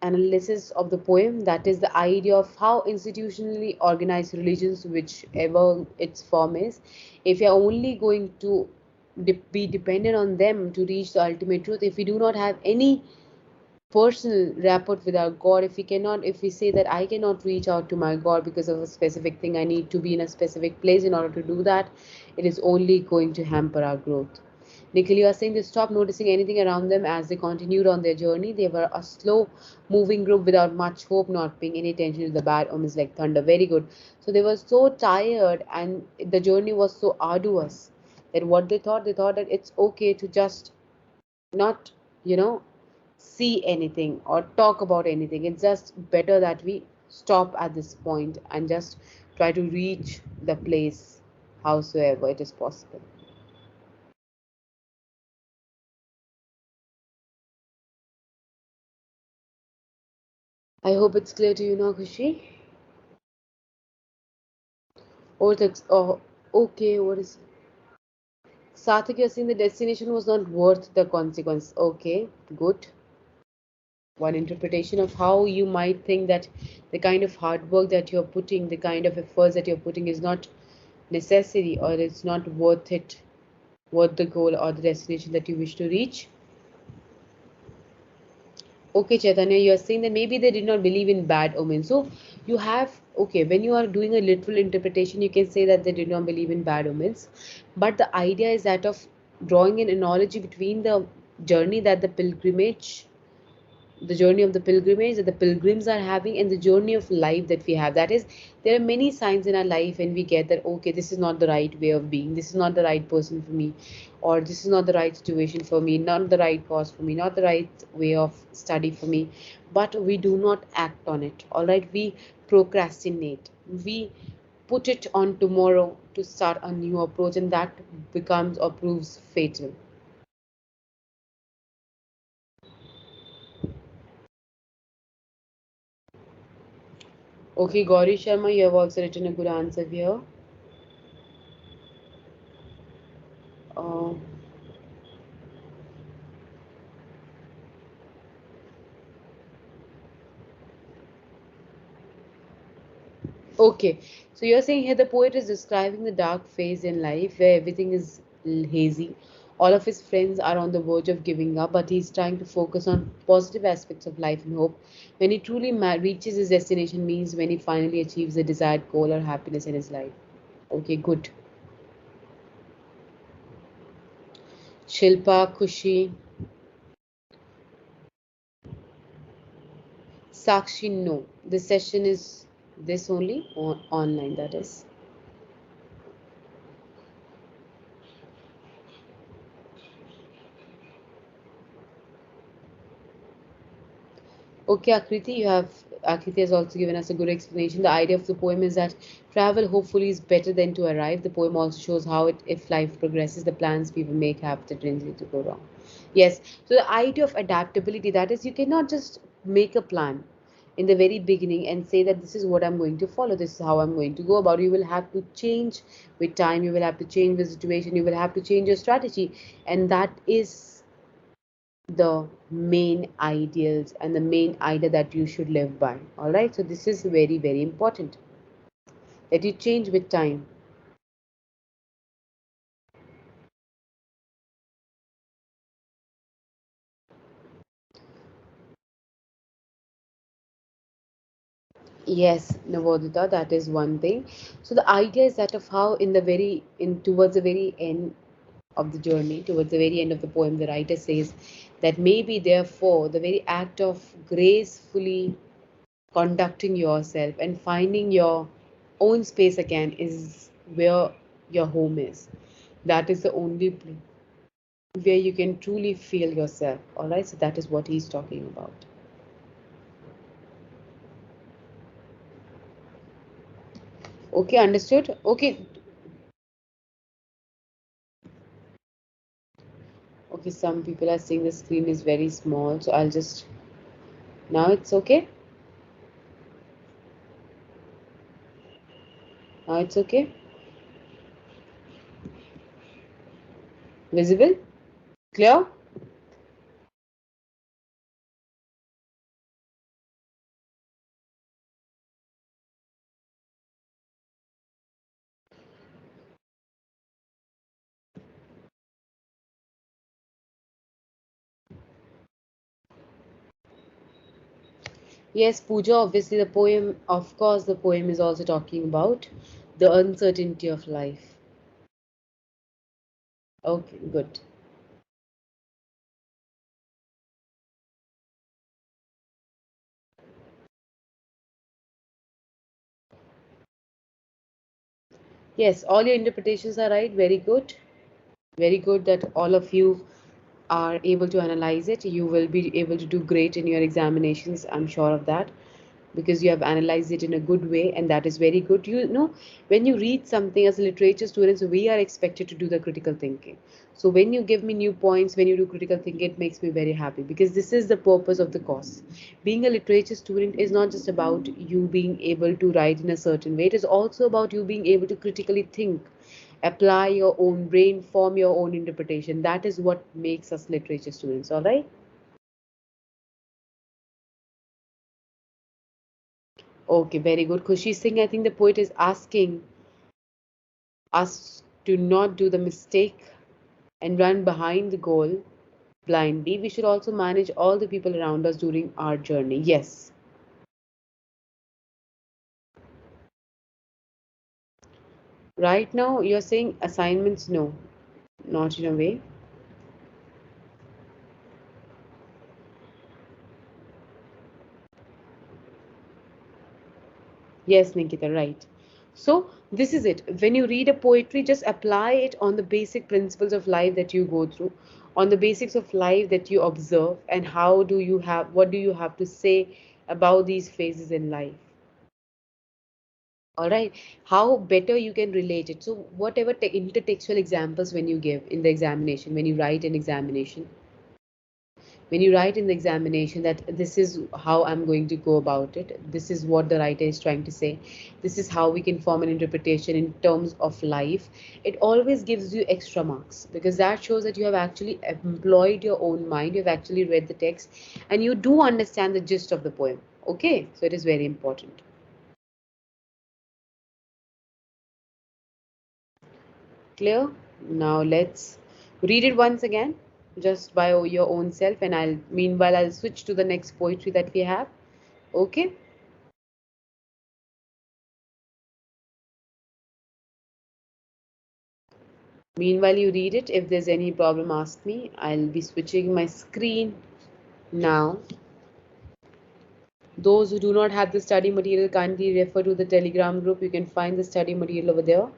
analysis of the poem, that is the idea of how institutionally organized religions, whichever its form is, if you're only going to be dependent on them to reach the ultimate truth, if we do not have any personal rapport with our God, if we cannot, if we say that I cannot reach out to my God because of a specific thing, I need to be in a specific place in order to do that, it is only going to hamper our growth. Nikhil, you are saying they stopped noticing anything around them as they continued on their journey. They were a slow moving group without much hope, not paying any attention to the bad omens like thunder. Very good. So they were so tired and the journey was so arduous that what they thought that it's okay to just not, you know, see anything or talk about anything. It's just better that we stop at this point and just try to reach the place howsoever it is possible. I hope it's clear to you now, Kushi. Oh, okay, what is Sarthak, you're saying the destination was not worth the consequence. Okay, good. One interpretation of how you might think that the kind of hard work that you're putting, the kind of efforts that you're putting is not necessary, or it's not worth it, worth the goal or the destination that you wish to reach. Okay, Chaitanya, you are saying that maybe they did not believe in bad omens. So you have, okay, when you are doing a literal interpretation, you can say that they did not believe in bad omens. But the idea is that of drawing an analogy between the journey that the journey of the pilgrimage that the pilgrims are having, and the journey of life that we have. That is, there are many signs in our life when we get that, okay, this is not the right way of being, this is not the right person for me, or this is not the right situation for me, not the right cause for me, not the right way of study for me, but we do not act on it. All right, we procrastinate, we put it on tomorrow to start a new approach, and that becomes or proves fatal. Okay, Gauri Sharma, you have also written a good answer here. uh, Okay, so you're saying here the poet is describing the dark phase in life where everything is hazy. All of his friends are on the verge of giving up, but he's trying to focus on positive aspects of life and hope. When he truly reaches his destination, means when he finally achieves the desired goal or happiness in his life. Okay, good. Shilpa, Kushi, Sakshi, no. This session is this only online, that is. Okay, Akriti has also given us a good explanation. The idea of the poem is that travel hopefully is better than to arrive. The poem also shows how if life progresses, the plans people make have the tendency to go wrong. Yes, so the idea of adaptability, that is, you cannot just make a plan in the very beginning and say that this is what I'm going to follow, this is how I'm going to go about. You will have to change with time. You will have to change the situation. You will have to change your strategy, and that is the main ideals and the main idea that you should live by. All right, so this is very, very important that you change with time. Yes, Navodita, that is one thing. So the idea is that of how in the very in towards the very end of the journey, towards the very end of the poem, the writer says that maybe therefore the very act of gracefully conducting yourself and finding your own space again is where your home is. That is the only place where you can truly feel yourself. All right, so that is what he's talking about. Okay, understood. Okay, okay, some people are saying the screen is very small, so I'll just, now it's okay. Now it's okay. Visible, clear. Yes, Pooja, obviously the poem, of course the poem is also talking about the uncertainty of life. Okay, good. Yes, all your interpretations are right. Very good. Very good that all of you are able to analyze it. You will be able to do great in your examinations. I'm sure of that, because you have analyzed it in a good way, and that is very good. You know, when you read something as a literature students, we are expected to do the critical thinking. So when you give me new points, when you do critical thinking, it makes me very happy, because this is the purpose of the course. Being a literature student is not just about you being able to write in a certain way, it is also about you being able to critically think, apply your own brain, form your own interpretation. That is what makes us literature students. All right. Okay, very good. Khushi Singh, I think the poet is asking us to not do the mistake and run behind the goal blindly. We should also manage all the people around us during our journey. Yes. Right now, you're saying assignments, no, not in a way. Yes, Nikita, right. So, this is it. When you read a poetry, just apply it on the basic principles of life that you go through, on the basics of life that you observe, and what do you have to say about these phases in life. All right, how better you can relate it. So, whatever intertextual examples when you give in the examination, when you write an examination, when you write in the examination that this is how I'm going to go about it, this is what the writer is trying to say, this is how we can form an interpretation in terms of life, it always gives you extra marks because that shows that you have actually employed your own mind, you've actually read the text, and you do understand the gist of the poem. Okay, so it is very important. Clear? Now let's read it once again, just by your own self, and I'll switch to the next poetry that we have. Okay. Meanwhile, you read it. If there's any problem, ask me. I'll be switching my screen now. Those who do not have the study material, kindly refer to the Telegram group. You can find the study material over there.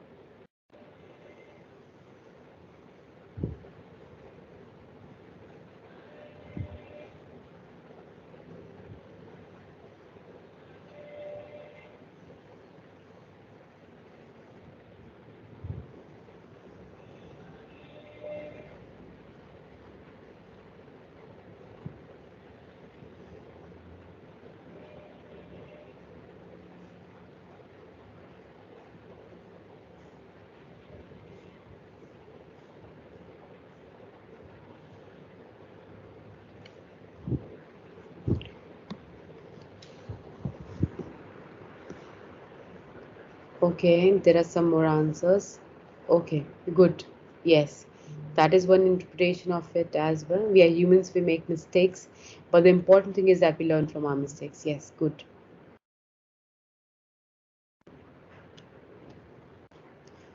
Okay, there are some more answers. Okay, good. Yes, that is one interpretation of it as well. We are humans, we make mistakes, but the important thing is that we learn from our mistakes. Yes, good.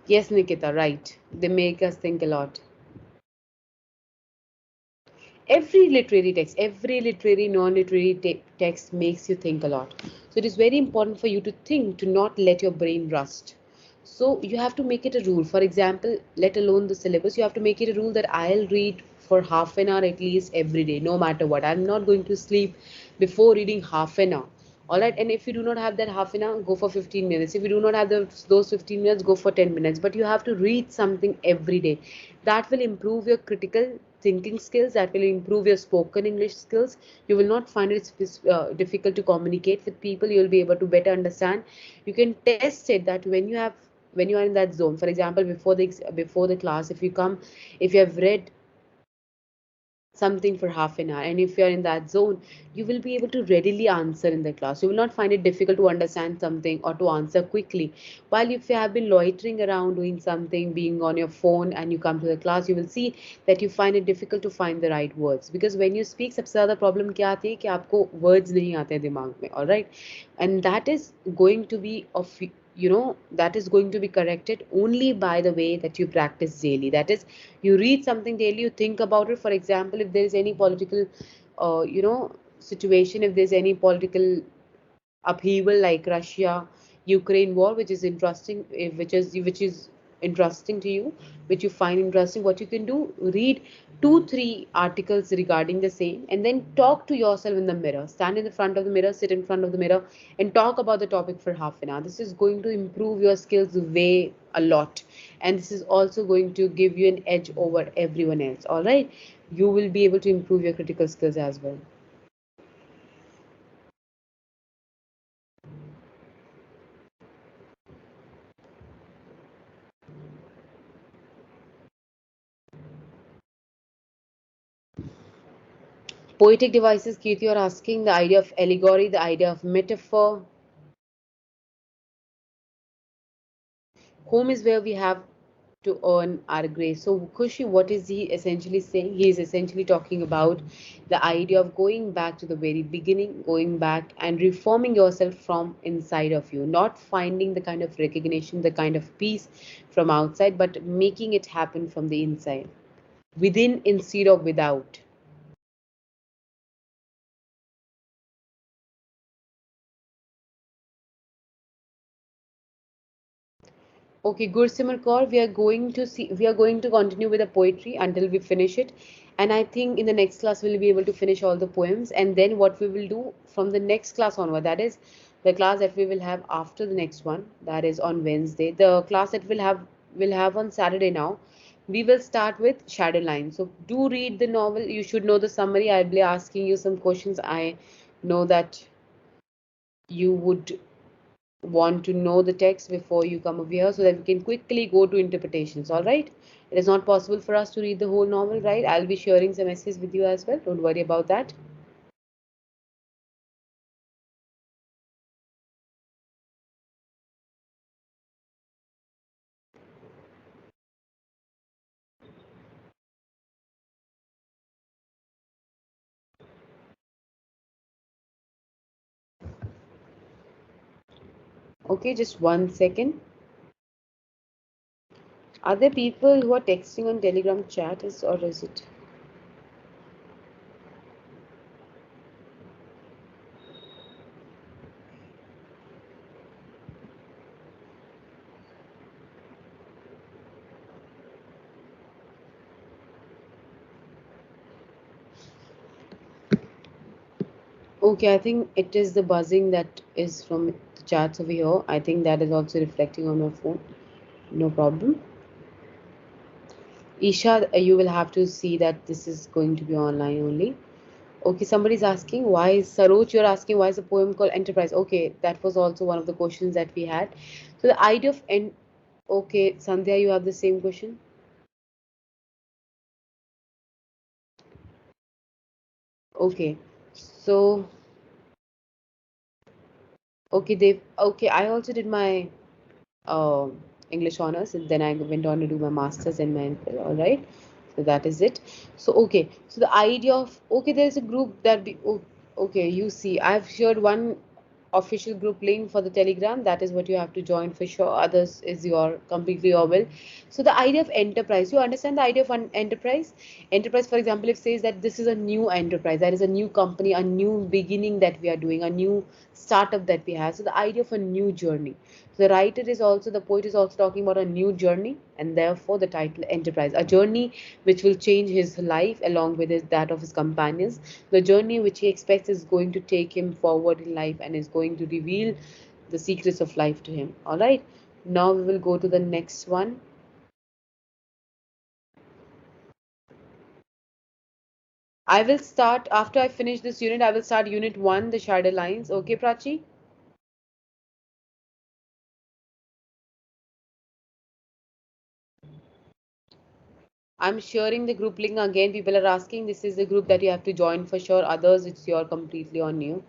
Yes, Nikita, right. They make us think a lot. Every literary non-literary text makes you think a lot, so it is very important for you to think, to not let your brain rust. So you have to make it a rule. For example, let alone the syllabus, you have to make it a rule that I'll read for half an hour at least every day, no matter what. I'm not going to sleep before reading half an hour. All right, and if you do not have that half an hour, go for 15 minutes. If you do not have those 15 minutes, go for 10 minutes. But you have to read something every day. That will improve your critical thinking skills, that will improve your spoken English skills. You will not find it difficult to communicate with people. You will be able to better understand. You can test it that when you are in that zone. For example, before the class, if you have read something for half an hour, and if you are in that zone, you will be able to readily answer in the class. You will not find it difficult to understand something or to answer quickly. While if you have been loitering around doing something, being on your phone, and you come to the class, you will see that you find it difficult to find the right words, because when you speak, सबसे ज़्यादा problem क्या आती है कि आपको words नहीं आते हैं दिमाग में. All right, and that is going to be of that is going to be corrected only by the way that you practice daily. That is, you read something daily, you think about it. For example, if there is any political situation, if there's any political upheaval like Russia Ukraine war, which is interesting, which is interesting to you, which you find interesting, what you can do, read 2 3 articles regarding the same, and then talk to yourself in the mirror. Stand in the front of the mirror, sit in front of the mirror, and talk about the topic for half an hour. This is going to improve your skills way a lot, and this is also going to give you an edge over everyone else. All right, you will be able to improve your critical skills as well. Poetic devices, Kirti, you're asking the idea of allegory, the idea of metaphor. Home is where we have to earn our grace. So, Kushi, what is he essentially saying? He is essentially talking about the idea of going back to the very beginning, going back and reforming yourself from inside of you, not finding the kind of recognition, the kind of peace from outside, but making it happen from the inside, within instead of without. Okay, Gursimar Kaur, we are going to continue with the poetry until we finish it. And I think in the next class we'll be able to finish all the poems. And then what we will do from the next class onward, that is the class that we will have after the next one, that is on Wednesday. The class that we'll have on Saturday now. We will start with Shadow Line. So do read the novel. You should know the summary. I'll be asking you some questions. I know that you would want to know the text before you come over here so that we can quickly go to interpretations. All right, it is not possible for us to read the whole novel, right? I'll be sharing some essays with you as well, don't worry about that. Okay, just 1 second. Are there people who are texting on Telegram chat, or is it? Okay, I think it is the buzzing that is from the chats over here. I think that is also reflecting on my phone. No problem. Isha, you will have to see that this is going to be online only. Okay, somebody's asking why is Saroj, you're asking why is a poem called Enterprise? Okay, that was also one of the questions that we had. So the idea of okay, Sandhya, you have the same question. Okay, so okay, I also did my uh, English honors, and then I went on to do my masters in my MPhil. All right, so that is it. So okay, so the idea of okay, there is a group that okay, you see, I've shared one official group link for the Telegram. That is what you have to join for sure. Others is your completely your will. So the idea of enterprise, you understand the idea of an enterprise? Enterprise, for example, if says that this is a new enterprise, that is a new company, a new beginning that we are doing, a new startup that we have. So the idea of a new journey. The writer is also, the poet is also talking about a new journey, and therefore the title Enterprise, a journey which will change his life along with that of his companions, the journey which he expects is going to take him forward in life and is going to reveal the secrets of life to him. All right, now we will go to the next one. I will start after I finish this unit. I will start unit 1, the shadow lines. Okay, Prachi? I'm sharing the group link again. People are asking. This is the group that you have to join for sure. Others, it's your completely on you.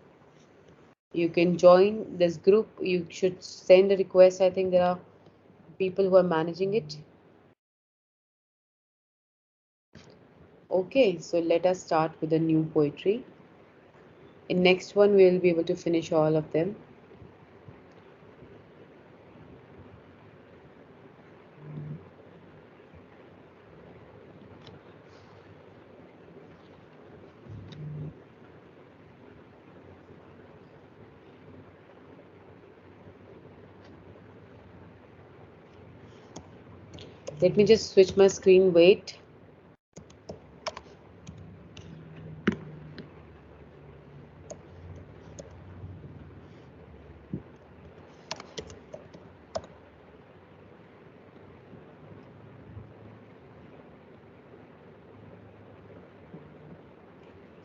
You can join this group. You should send a request. I think there are people who are managing it. Okay, so let us start with the new poetry. In next one, we will be able to finish all of them. Let me just switch my screen. Wait.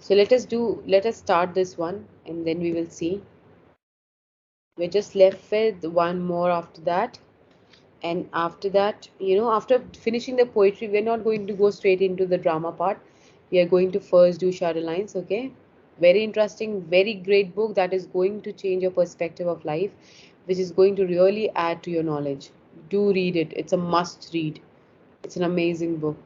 So let us start this one and then we will see. We're just left with one more after that. And after that, after finishing the poetry, we're not going to go straight into the drama part. We are going to first do shadow lines, okay? Very interesting, very great book that is going to change your perspective of life, which is going to really add to your knowledge. Do read it. It's a must read. It's an amazing book.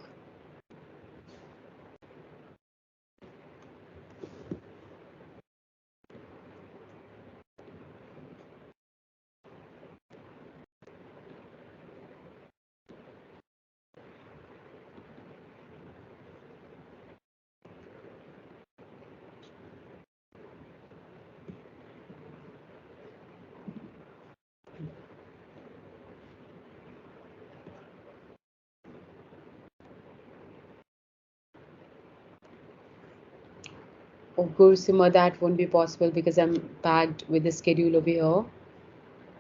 Of course, Sima, that won't be possible because I'm packed with the schedule over here.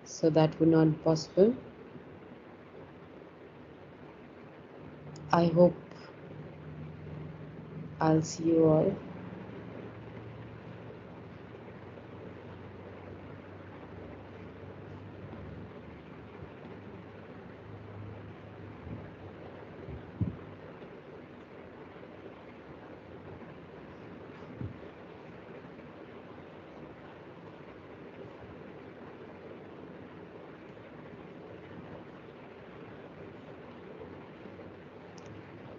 So that would not be possible. I hope I'll see you all.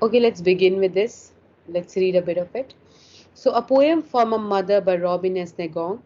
Okay, let's begin with this. Let's read a bit of it. So, a poem from a mother by Robin S. Negong.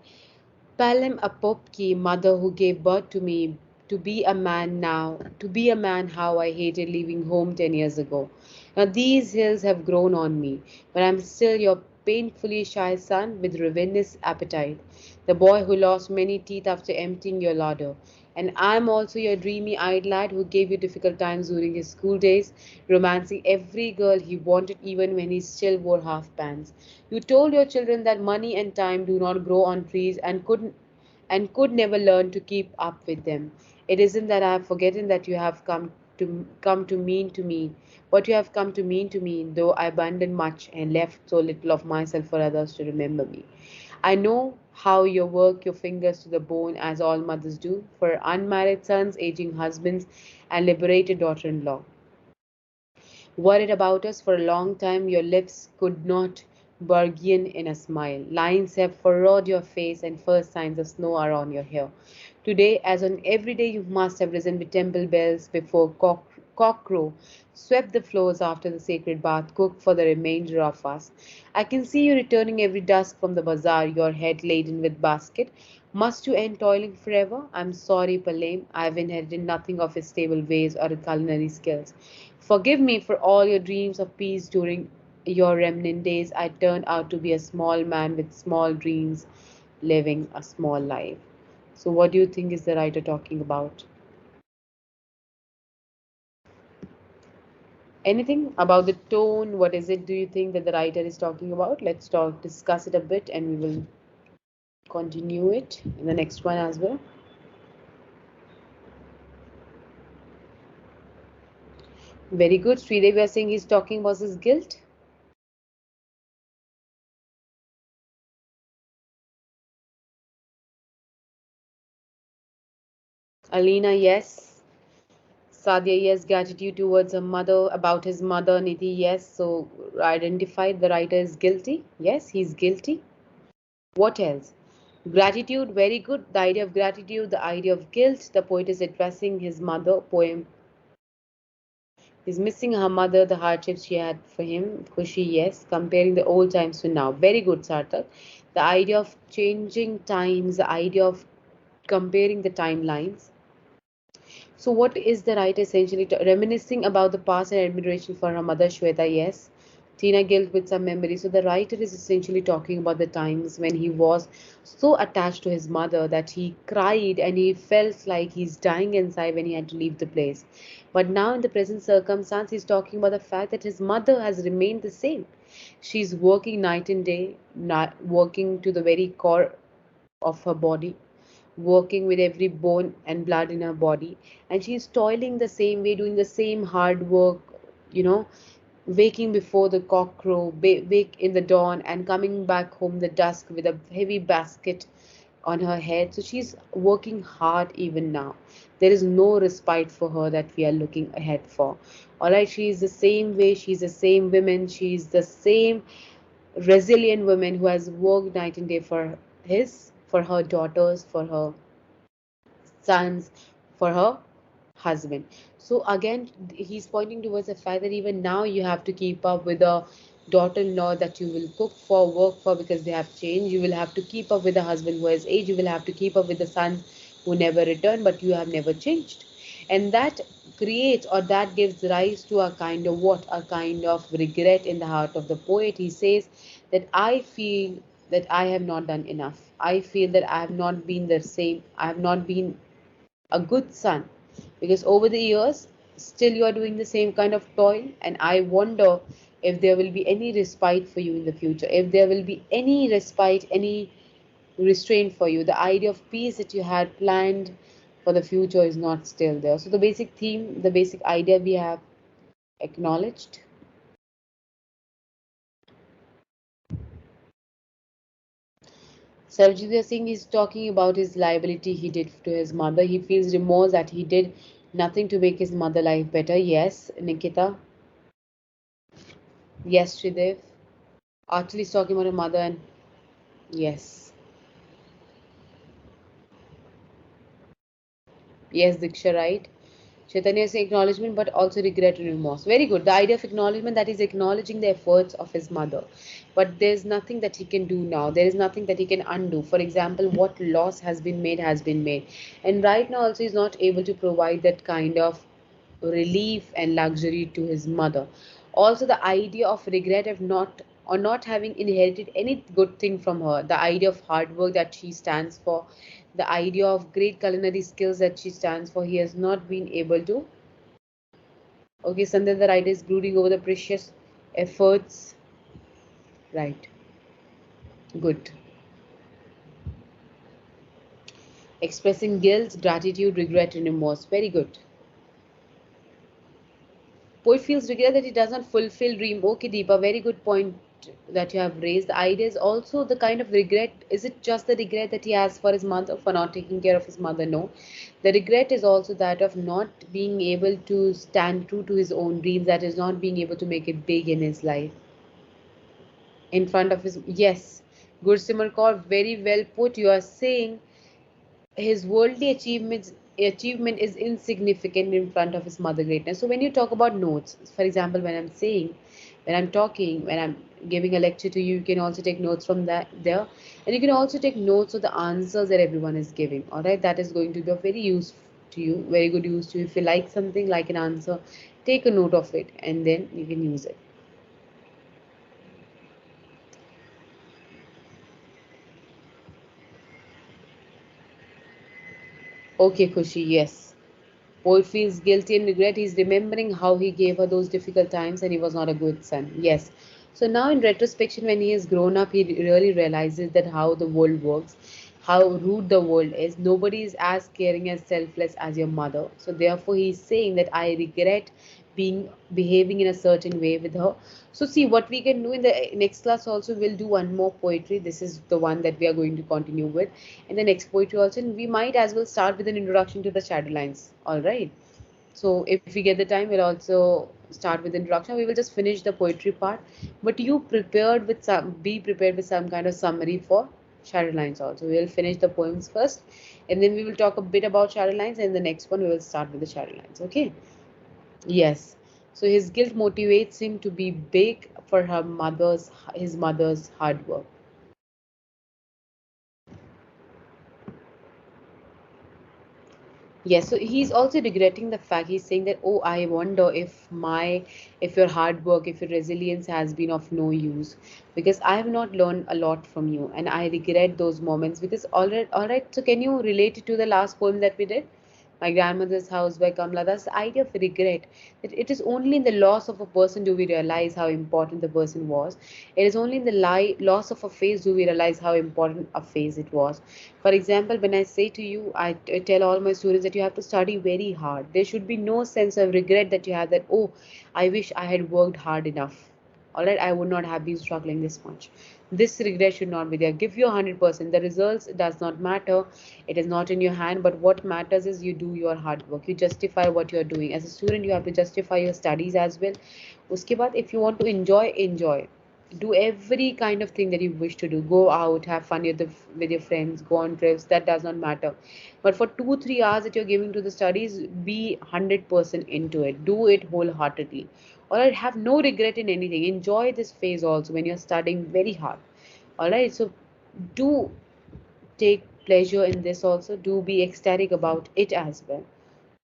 Palem Apopki, mother who gave birth to me, to be a man now, to be a man how I hated leaving home 10 years ago. Now these hills have grown on me, but I'm still your painfully shy son with ravenous appetite, the boy who lost many teeth after emptying your larder. And I'm also your dreamy eyed lad who gave you difficult times during his school days, romancing every girl he wanted even when he still wore half pants. You told your children that money and time do not grow on trees and could never learn to keep up with them. It isn't that I have forgotten that you have come to mean to me, what you have come to mean to me, though I abandoned much and left so little of myself for others to remember me. I know how you work your fingers to the bone as all mothers do, for unmarried sons, aging husbands, and liberated daughter in law worried about us for a long time. Your lips could not bargain in a smile. Lines have furrowed your face, and first signs of snow are on your hair. Today, as on every day, you must have risen with temple bells before cockcrow, swept the floors after the sacred bath, cooked for the remainder of us. I can see you returning every dusk from the bazaar, your head laden with basket. Must you end toiling forever? I'm sorry, Palem. I've inherited nothing of his stable ways or his culinary skills. Forgive me for all your dreams of peace during your remnant days. I turned out to be a small man with small dreams, living a small life. So, what do you think is the writer talking about? Anything about the tone? What is it do you think that the writer is talking about? Let's discuss it a bit, and we will continue it in the next one as well. Very good. Sridev, we are saying he's talking about his guilt. Alina, yes. Sadia, yes. Gratitude towards her mother, about his mother. Nidhi, yes. So identified the writer is guilty. Yes, he's guilty. What else? Gratitude, very good. The idea of gratitude, the idea of guilt. The poet is addressing his mother. Poem is missing her mother, the hardships she had for him. Khushi, yes. Comparing the old times to now. Very good, Sarthak. The idea of changing times, the idea of comparing the timelines. So, what is the writer essentially reminiscing about the past and admiration for her mother, Shweta? Yes. Tina guilt with some memory. So, the writer is essentially talking about the times when he was so attached to his mother that he cried and he felt like he's dying inside when he had to leave the place. But now, in the present circumstance, he's talking about the fact that his mother has remained the same. She's working night and day, not working to the very core of her body, working with every bone and blood in her body, and she's toiling the same way, doing the same hard work, you know, waking before the cock crow, wake in the dawn, and coming back home the dusk with a heavy basket on her head. So she's working hard even now. There is no respite for her that we are looking ahead for. All right, she is the same way, she's the same woman, she's the same resilient woman who has worked night and day for her daughters, for her sons, for her. husband. So again, he's pointing towards the fact that even now you have to keep up with a daughter-in-law that you will cook for, work for, because they have changed. You will have to keep up with the husband who has aged. You will have to keep up with the sons who never return, but you have never changed. And that creates, or that gives rise to a kind of what? A kind of regret in the heart of the poet. He says that I feel that I have not done enough. I feel that I have not been the same. I have not been a good son, because over the years still you are doing the same kind of toil, and I wonder if there will be any respite for you in the future, if there will be any respite, any restraint for you. The idea of peace that you had planned for the future is not still there. So the basic theme, the basic idea we have acknowledged. Sarojit Singh is talking about his liability he did to his mother. He feels remorse that he did nothing to make his mother life better. Yes, Nikita. Yes, Shridev. Actually, is talking about her mother, and yes, yes, Diksha, right. Chaitanya is acknowledgement, but also regret and remorse. Very good. The idea of acknowledgement, that is acknowledging the efforts of his mother, but there's nothing that he can do now. There is nothing that he can undo. For example, what loss has been made, and right now also he's not able to provide that kind of relief and luxury to his mother. Also, the idea of regret of not, or not having inherited any good thing from her, the idea of hard work that she stands for, the idea of great culinary skills that she stands for, he has not been able to. Okay, Sandhya, the writer is brooding over the precious efforts. Right, good. Expressing guilt, gratitude, regret, and remorse. Very good. Poet feels regret that he does not fulfill dream. Okay, Deepa, very good point that you have raised. The idea is also the kind of regret. Is it just the regret that he has for his mother, for not taking care of his mother? No. The regret is also that of not being able to stand true to his own dreams, that is, not being able to make it big in his life. In front of his. Yes. Good Simar Kaur, very well put. You are saying his worldly achievement is insignificant in front of his mother greatness. So when you talk about notes, for example, when I'm saying, when I'm talking, when I'm giving a lecture to you, you can also take notes from that there, and you can also take notes of the answers that everyone is giving. All right, that is going to be of very use to you, very good use to you. If you like something, like an answer, take a note of it, and then you can use it. Okay, Kushi, yes. Poet feels guilty and regret. He's remembering how he gave her those difficult times and he was not a good son. Yes. So now, in retrospection, when he has grown up, he really realizes that how the world works, how rude the world is. Nobody is as caring and selfless as your mother. So therefore, he's saying that I regret behaving in a certain way with her. So see what we can do in the next class. Also, we'll do one more poetry. This is the one that we are going to continue with. And the next poetry also, and we might as well start with an introduction to the shadow lines. All right. So if we get the time, we'll also start with introduction. We will just finish the poetry part. But you prepared with some, be prepared with some kind of summary for shadow lines also. We will finish the poems first, and then we will talk a bit about shadow lines. And the next one we will start with the shadow lines. Okay. Yes. So his guilt motivates him to be big for his mother's hard work. Yes, so he's also regretting the fact, he's saying that, oh, I wonder if your hard work, if your resilience has been of no use, because I have not learned a lot from you, and I regret those moments. Because all right. So can you relate it to the last poem that we did? My Grandmother's House by Kamala. That's the idea of regret. That it is only in the loss of a person do we realize how important the person was. It is only in the loss of a phase do we realize how important a phase it was. For example, when I say to you, I tell all my students that you have to study very hard. There should be no sense of regret that you have that, oh, I wish I had worked hard enough. All right, I would not have been struggling this much. This regret should not be there. Give your 100%. The results does not matter. It is not in your hand, but what matters is you do your hard work. You justify what you are doing. As a student, you have to justify your studies as well. Uske baad, if you want to enjoy, enjoy. Do every kind of thing that you wish to do. Go out, have fun with your friends, go on trips. That does not matter. But for 2 3 hours that you're giving to the studies, be 100% into it. Do it wholeheartedly. All right. Have no regret in anything. Enjoy this phase also when you're studying very hard. All right. So do take pleasure in this also. Do be ecstatic about it as well.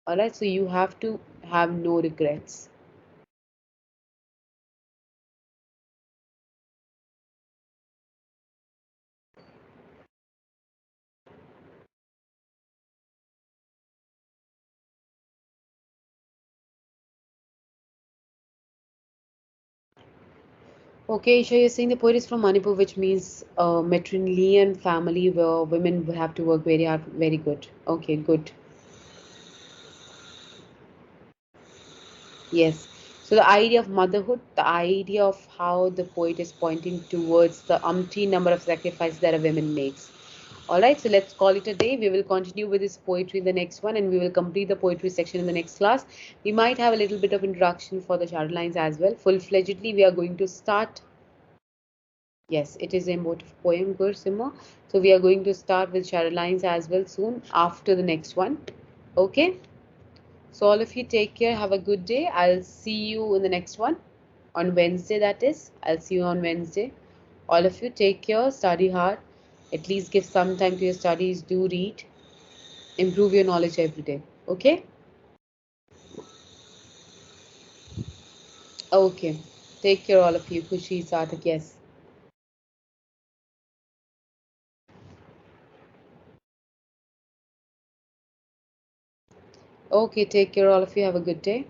All right. So you have to have no regrets. Okay, so you're saying the poet is from Manipur, which means a matrilineal family where women will have to work very hard. Very good. Okay, good. Yes. So the idea of motherhood, the idea of how the poet is pointing towards the umpteen number of sacrifices that a woman makes. All right, so let's call it a day. We will continue with this poetry in the next one, and we will complete the poetry section in the next class. We might have a little bit of introduction for the shadow lines as well. Full-fledgedly, we are going to start. Yes, it is a motive poem, Gursima. So we are going to start with shadow lines as well soon after the next one. Okay. So all of you take care. Have a good day. I'll see you in the next one on Wednesday. That is, I'll see you on Wednesday. All of you take care. Study hard. At least give some time to your studies. Do read. Improve your knowledge every day. Okay. Okay. Take care, all of you. Kushi, Sathak. Yes. Okay. Take care, all of you. Have a good day.